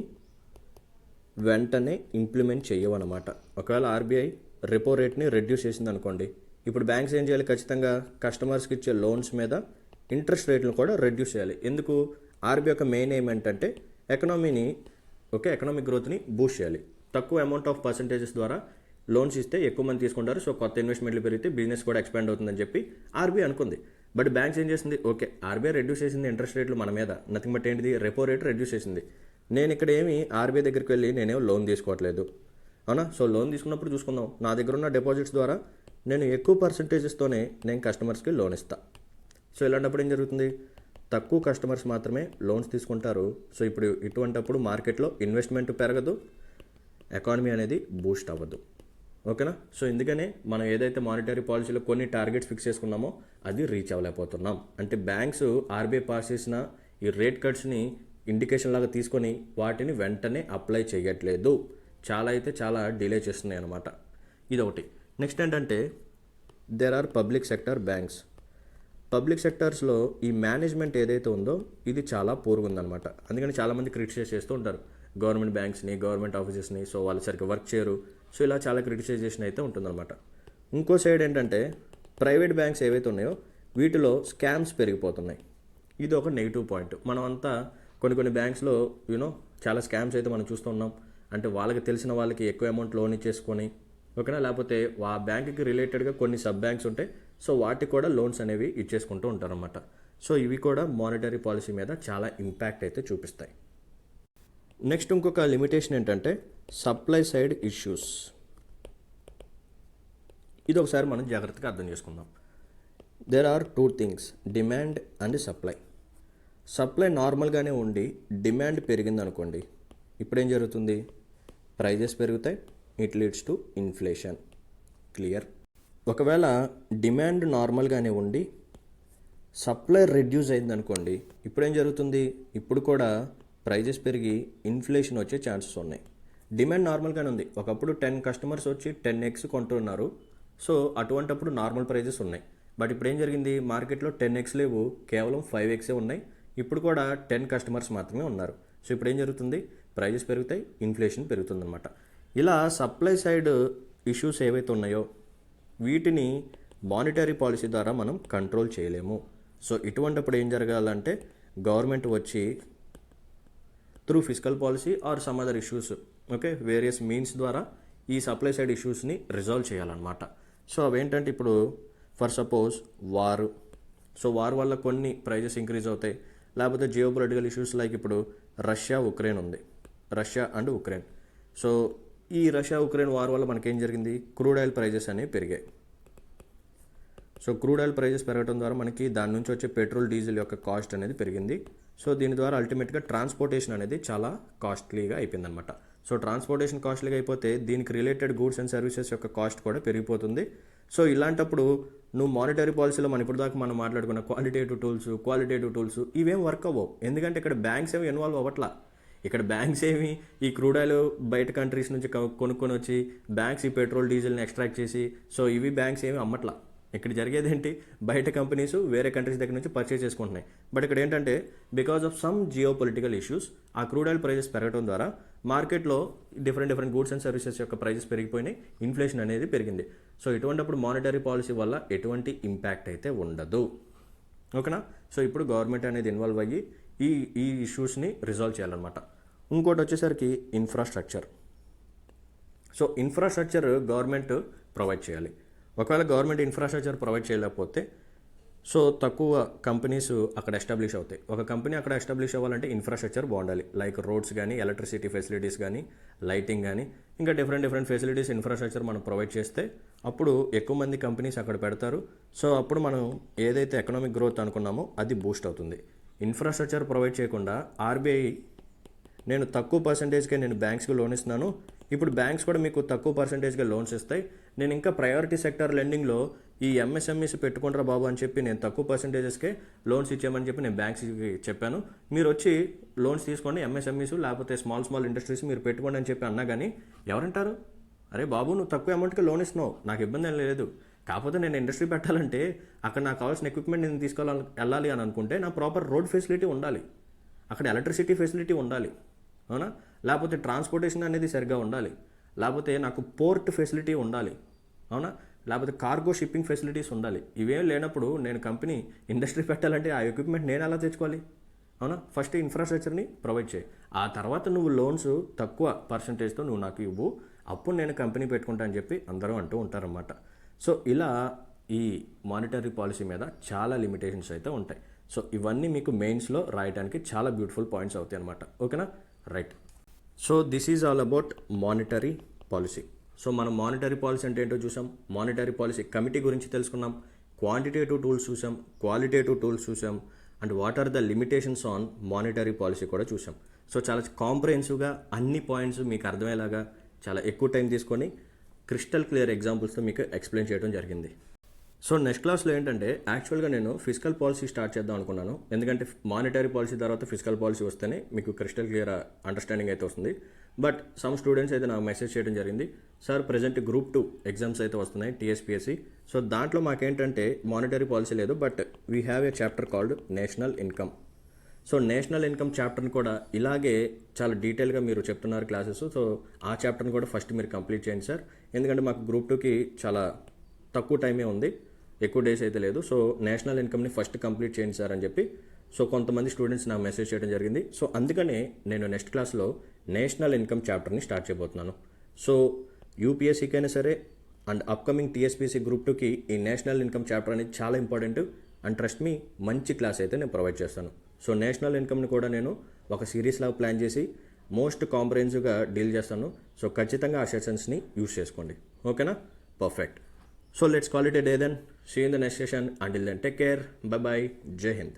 వెంటనే ఇంప్లిమెంట్ చేయవన్నమాట. ఒకవేళ ఆర్బీఐ రెపో రేట్ని రెడ్యూస్ చేసింది అనుకోండి, ఇప్పుడు బ్యాంక్స్ ఏం చేయాలి? ఖచ్చితంగా కస్టమర్స్కి ఇచ్చే లోన్స్ మీద ఇంట్రెస్ట్ రేట్లను కూడా రెడ్యూస్ చేయాలి. ఎందుకు? ఆర్బీఐ యొక్క మెయిన్ ఎయిమ్ ఏంటంటే ఎకనామిక్ గ్రోత్ని బూస్ట్ చేయాలి. తక్కువ అమౌంట్ ఆఫ్ పర్సంటేజెస్ ద్వారా లోన్స్ ఇస్తే ఎక్కువ మంది తీసుకుంటారు, సో కొత్త ఇన్వెస్ట్మెంట్లు పెరిగితే బిజినెస్ కూడా ఎక్స్పాండ్ అవుతుందని చెప్పి ఆర్బీఐ అనుకుంది. బట్ బ్యాంక్స్ ఏం చేసింది, ఓకే ఆర్బీఐ రెడ్యూస్ చేసింది ఇంట్రెస్ట్ రేట్లు మన మీద, నథింగ్ బట్ ఏంటిది, రెపో రేట్ రెడ్యూస్ చేసింది. నేను ఇక్కడ ఏమి ఆర్బీఐ దగ్గరికి వెళ్ళి నేనేమో లోన్ తీసుకోవట్లేదు, అవునా. సో లోన్ తీసుకున్నప్పుడు చూసుకుందాం, నా దగ్గర ఉన్న డిపాజిట్స్ ద్వారా నేను ఎక్కువ పర్సంటేజెస్తోనే నేను కస్టమర్స్కి లోన్ ఇస్తాను. సో ఇలాంటప్పుడు ఏం జరుగుతుంది, తక్కువ కస్టమర్స్ మాత్రమే లోన్స్ తీసుకుంటారు. సో ఇప్పుడు ఇటువంటప్పుడు మార్కెట్లో ఇన్వెస్ట్మెంట్ పెరగదు, ఎకానమీ అనేది బూస్ట్ అవ్వదు, ఓకేనా. సో ఎందుకనే మనం ఏదైతే మానిటరీ పాలసీలో కొన్ని టార్గెట్స్ ఫిక్స్ చేసుకున్నామో అది రీచ్ అవ్వలేకపోతున్నాం. అంటే బ్యాంక్స్ ఆర్బీఐ పాస్ చేసిన ఈ రేట్ కట్స్ని ఇండికేషన్ లాగా తీసుకొని వాటిని వెంటనే అప్లై చేయట్లేదు, చాలా డిలే చేస్తున్నాయి అన్నమాట. ఇదొకటి. నెక్స్ట్ ఏంటంటే there are public sector banks. Public సెక్టర్స్లో ఈ మేనేజ్మెంట్ ఏదైతే ఉందో ఇది చాలా పూర్గా ఉందన్నమాట. అందుకని చాలామంది క్రిటిసైజ్ చేస్తూ ఉంటారు గవర్నమెంట్ బ్యాంక్స్ని, గవర్నమెంట్ ఆఫీసెస్ని. సో వాళ్ళు సరిగ్గా వర్క్ చేయరు. సో ఇలా చాలా క్రిటిసైజేషన్ అయితే ఉంటుందన్నమాట. ఇంకో సైడ్ ఏంటంటే ప్రైవేట్ బ్యాంక్స్ ఏవైతే ఉన్నాయో వీటిలో స్కామ్స్ పెరిగిపోతున్నాయి. ఇది ఒక నెగిటివ్ పాయింట్. మనం అంతా కొన్ని బ్యాంక్స్లో చాలా స్కామ్స్ అయితే మనం చూస్తున్నాం. అంటే వాళ్ళకి తెలిసిన వాళ్ళకి ఎక్కువ అమౌంట్ లోన్ ఇచ్చేసుకొని, ఓకేనా, లేకపోతే ఆ బ్యాంక్కి రిలేటెడ్గా కొన్ని సబ్ బ్యాంక్స్ ఉంటాయి, సో వాటికి కూడా లోన్స్ అనేవి ఇచ్చేసుకుంటూ ఉంటారన్నమాట. సో ఇవి కూడా మానిటరీ పాలసీ మీద చాలా ఇంపాక్ట్ అయితే చూపిస్తాయి. నెక్స్ట్ ఇంకొక లిమిటేషన్ ఏంటంటే సప్లై సైడ్ ఇష్యూస్. ఇది ఒకసారి మనం జాగ్రత్తగా అర్థం చేసుకుందాం. There are two things, demand and supply. Supply నార్మల్గానే ఉండి డిమాండ్ పెరిగింది అనుకోండి, ఇప్పుడు ఏం జరుగుతుంది, ప్రైజెస్ పెరుగుతాయి, it leads to inflation. Clear. ఒకవేళ డిమాండ్ నార్మల్గానే ఉండి సప్లై రెడ్యూస్ అయింది అనుకోండి, ఇప్పుడు ఏం జరుగుతుంది, ఇప్పుడు కూడా ప్రైజెస్ పెరిగి ఇన్ఫ్లేషన్ వచ్చే ఛాన్సెస్ ఉన్నాయి. డిమాండ్ నార్మల్గానే ఉంది, ఒకప్పుడు 10 కస్టమర్స్ వచ్చి 10x కొంటున్నారు, సో అటువంటప్పుడు నార్మల్ ప్రైజెస్ ఉన్నాయి. బట్ ఇప్పుడు ఏం జరిగింది, మార్కెట్లో 10x లేవు, కేవలం 5x ఉన్నాయి. ఇప్పుడు కూడా 10 కస్టమర్స్ మాత్రమే ఉన్నారు. సో ఇప్పుడు ఏం జరుగుతుంది, ప్రైజెస్ పెరుగుతాయి, ఇన్ఫ్లేషన్ పెరుగుతుందన్నమాట. ఇలా సప్లై సైడ్ ఇష్యూస్ ఏవైతే ఉన్నాయో వీటిని మానిటరీ పాలసీ ద్వారా మనం కంట్రోల్ చేయలేము. సో ఇటువంటిప్పుడు ఏం జరగాలంటే గవర్నమెంట్ వచ్చి through physical policy or some other issues, okay, various means ద్వారా ఈ సప్లై సైడ్ ఇష్యూస్ని రిజాల్వ్ చేయాలన్నమాట. సో అవేంటంటే ఇప్పుడు for suppose war, so war వల్ల కొన్ని ప్రైజెస్ ఇంక్రీజ్ అవుతాయి. లేకపోతే జియో పొలిటికల్ ఇష్యూస్ లైక్ ఇప్పుడు రష్యా ఉక్రెయిన్ ఉంది, రష్యా అండ్ ఉక్రెయిన్. సో ఈ రష్యా ఉక్రెయిన్ వార్ వల్ల మనకేం జరిగింది, క్రూడ్ ఆయిల్ ప్రైజెస్ అనేవి పెరిగాయి. సో క్రూడ్ ఆయిల్ ప్రైజెస్ పెరగడం ద్వారా మనకి దాని నుంచి వచ్చే పెట్రోల్ డీజిల్ యొక్క కాస్ట్ అనేది పెరిగింది. సో దీని ద్వారా అల్టిమేట్గా ట్రాన్స్పోర్టేషన్ అనేది చాలా కాస్ట్లీగా అయిపోయిందనమాట. సో ట్రాన్స్పోర్టేషన్ కాస్ట్లీగా అయిపోతే దీనికి రిలేటెడ్ గూడ్స్ అండ్ సర్వీసెస్ యొక్క కాస్ట్ కూడా పెరిగిపోతుంది. సో ఇలాంటప్పుడు నువ్వు మానిటరీ పాలసీలో ఇప్పుడు దాకా మనం మాట్లాడుకున్న క్వాలిటేటివ్ టూల్స్ ఇవేం వర్క్ అవ్వవు. ఎందుకంటే ఇక్కడ బ్యాంక్స్ ఏమి ఇన్వాల్వ్ అవ్వట్లా. ఇక్కడ బ్యాంక్స్ ఏమి ఈ క్రూడ్ ఆయిల్ బయట కంట్రీస్ నుంచి కొనుక్కొని వచ్చి బ్యాంక్స్ ఈ పెట్రోల్ డీజిల్ని ఎక్స్ట్రాక్ట్ చేసి, సో ఇవి బ్యాంక్స్ ఏమి అమ్మట్లా. ఇక్కడ జరిగేది ఏంటి, బయట కంపెనీస్ వేరే కంట్రీస్ దగ్గర నుంచి పర్చేస్ చేసుకుంటున్నాయి. బట్ ఇక్కడ ఏంటంటే because of some Jio political issues ఆ క్రూడ్ ఆయిల్ ప్రైజెస్ పెరగడం ద్వారా మార్కెట్లో డిఫరెంట్ గూడ్స్ అండ్ సర్వీసెస్ యొక్క ప్రైజెస్ పెరిగిపోయినాయి, ఇన్ఫ్లేషన్ అనేది పెరిగింది. సో ఇటువంటిప్పుడు మానిటరీ పాలసీ వల్ల ఎటువంటి ఇంపాక్ట్ అయితే ఉండదు, ఓకేనా. సో ఇప్పుడు గవర్నమెంట్ అనేది ఇన్వాల్వ్ అయ్యి ఈ ఇష్యూస్ని రిజాల్వ్ చేయాలన్నమాట. ఇంకోటి వచ్చేసరికి infrastructure. So infrastructure government provide చేయాలి. ఒకవేళ గవర్నమెంట్ ఇన్ఫ్రాస్ట్రక్చర్ ప్రొవైడ్ చేయలేకపోతే సో తక్కువ కంపెనీస్ అక్కడ ఎస్టాబ్లిష్ అవుతాయి. ఒక కంపెనీ అక్కడ ఎస్టాబ్లిష్ అవ్వాలంటే ఇన్ఫ్రాస్ట్రక్చర్ బాగుండాలి, లైక్ రోడ్స్ కానీ, ఎలక్ట్రిసిటీ ఫెసిలిటీస్ కానీ, లైటింగ్ కానీ, ఇంకా డిఫరెంట్ ఫెసిలిటీస్ ఇన్ఫ్రాస్ట్రక్చర్ మనం ప్రొవైడ్ చేస్తే అప్పుడు ఎక్కువ మంది కంపెనీస్ అక్కడ పెడతారు. సో అప్పుడు మనం ఏదైతే ఎకనామిక్ గ్రోత్ అనుకున్నామో అది బూస్ట్ అవుతుంది. ఇన్ఫ్రాస్ట్రక్చర్ ప్రొవైడ్ చేయకుండా ఆర్బీఐ నేను తక్కువ పర్సంటేజ్కే నేను బ్యాంక్స్కి లోన్ ఇస్తున్నాను, ఇప్పుడు బ్యాంక్స్ కూడా మీకు తక్కువ పర్సంటేజ్గా లోన్స్ ఇస్తాయి, నేను ఇంకా ప్రయారిటీ సెక్టర్ లెండింగ్లో ఈ ఎంఎస్ఎంఈస్ పెట్టుకుంటారా బాబు అని చెప్పి నేను తక్కువ పర్సంటేజెస్కే లోన్స్ ఇచ్చామని చెప్పి నేను బ్యాంక్స్కి చెప్పాను, మీరు వచ్చి లోన్స్ తీసుకోండి, ఎంఎస్ఎంఈస్ లేకపోతే స్మాల్ ఇండస్ట్రీస్ మీరు పెట్టుకోండి అని చెప్పి అన్నా కానీ ఎవరంటారు, అరే బాబు నువ్వు తక్కువ అమౌంట్కి లోన్ ఇస్తున్నావు, నాకు ఇబ్బంది ఏం లేదు, కాకపోతే నేను ఇండస్ట్రీ పెట్టాలంటే అక్కడ నాకు కావాల్సిన ఎక్విప్మెంట్ నేను వెళ్ళాలి అని అనుకుంటే నా ప్రాపర్ రోడ్ ఫెసిలిటీ ఉండాలి, అక్కడ ఎలక్ట్రిసిటీ ఫెసిలిటీ ఉండాలి, అవునా, లేకపోతే ట్రాన్స్పోర్టేషన్ అనేది సరిగ్గా ఉండాలి, లేకపోతే నాకు పోర్ట్ ఫెసిలిటీ ఉండాలి, అవునా, లేకపోతే కార్గో షిప్పింగ్ ఫెసిలిటీస్ ఉండాలి. ఇవేం లేనప్పుడు నేను కంపెనీ ఇండస్ట్రీ పెట్టాలంటే ఆ ఎక్విప్మెంట్ నేను ఎలా తెచ్చుకోవాలి, అవునా. ఫస్ట్ ఇన్ఫ్రాస్ట్రక్చర్ని ప్రొవైడ్ చేయి, ఆ తర్వాత నువ్వు లోన్స్ తక్కువ పర్సంటేజ్తో నువ్వు నాకు ఇవ్వు, అప్పుడు నేను కంపెనీ పెట్టుకుంటా అని చెప్పి అందరూ అంటూ ఉంటారన్నమాట. సో ఇలా ఈ మానిటరీ పాలసీ మీద చాలా లిమిటేషన్స్ అయితే ఉంటాయి. సో ఇవన్నీ మీకు మెయిన్స్లో రాయడానికి చాలా బ్యూటిఫుల్ పాయింట్స్ అవుతాయి అనమాట. ఓకేనా, right. So this is all about monetary policy. So మనం మానిటరీ పాలసీ అంటే ఏంటో చూసాం, మానిటరీ పాలసీ కమిటీ గురించి తెలుసుకున్నాం, క్వాంటిటేటివ్ టూల్స్ చూసాం, క్వాలిటేటివ్ టూల్స్ చూసాం, and what are the limitations on monetary policy కూడా చూసాం. సో చాలా కాంప్రహెన్సివ్గా అన్ని పాయింట్స్ మీకు అర్థమయ్యేలాగా చాలా ఎక్కువ టైం తీసుకొని క్రిస్టల్ క్లియర్ ఎగ్జాంపుల్స్తో మీకు ఎక్స్ప్లెయిన్ చేయడం జరిగింది. సో నెక్స్ట్ క్లాస్లో ఏంటంటే యాక్చువల్గా నేను ఫిజికల్ పాలసీ స్టార్ట్ చేద్దాం అనుకున్నాను, ఎందుకంటే మానిటరీ పాలసీ తర్వాత ఫిజికల్ పాలసీ వస్తేనే మీకు క్రిస్టల్ క్లియర్ అండర్స్టాండింగ్ అయితే వస్తుంది. బట్ సమ్ స్టూడెంట్స్ అయితే నాకు మెసేజ్ చేయడం జరిగింది, సార్ ప్రజెంట్ గ్రూప్ 2 ఎగ్జామ్స్ అయితే వస్తున్నాయి టీఎస్పీఎస్సీ. సో దాంట్లో మాకేంటంటే మానిటరీ పాలసీ లేదు, but we have a chapter called national income. So national income చాప్టర్ని కూడా ఇలాగే చాలా డీటెయిల్గా మీరు చెప్తున్నారు క్లాసెస్. సో ఆ చాప్టర్ని కూడా ఫస్ట్ మీరు కంప్లీట్ చేయండి సార్, ఎందుకంటే మాకు గ్రూప్ 2కి చాలా తక్కువ టైమే ఉంది, ఎక్కువ డేస్ అయితే లేదు. సో నేషనల్ ఇన్కమ్ని ఫస్ట్ కంప్లీట్ చేయండి సార్ అని చెప్పి సో కొంతమంది స్టూడెంట్స్ నాకు మెసేజ్ చేయడం జరిగింది. సో అందుకనే నేను నెక్స్ట్ క్లాస్లో నేషనల్ ఇన్కమ్ చాప్టర్ని స్టార్ట్ చేయబోతున్నాను. సో యూపీఎస్సీకైనా సరే అండ్ అప్కమింగ్ టీఎస్పీసీ గ్రూప్ 2కి ఈ నేషనల్ ఇన్కమ్ చాప్టర్ అనేది చాలా ఇంపార్టెంట్. అండ్ ట్రస్ట్ మీ, మంచి క్లాస్ అయితే నేను ప్రొవైడ్ చేస్తాను. సో నేషనల్ ఇన్కమ్ని కూడా నేను ఒక సిరీస్ లాగా ప్లాన్ చేసి మోస్ట్ కాంప్రహెన్సివ్గా డీల్ చేస్తాను. సో ఖచ్చితంగా ఆ సెషన్స్ని యూస్ చేసుకోండి. ఓకేనా, perfect. So let's call it a day then. See you in the next session. Until then, take care. Bye bye. Jai Hind.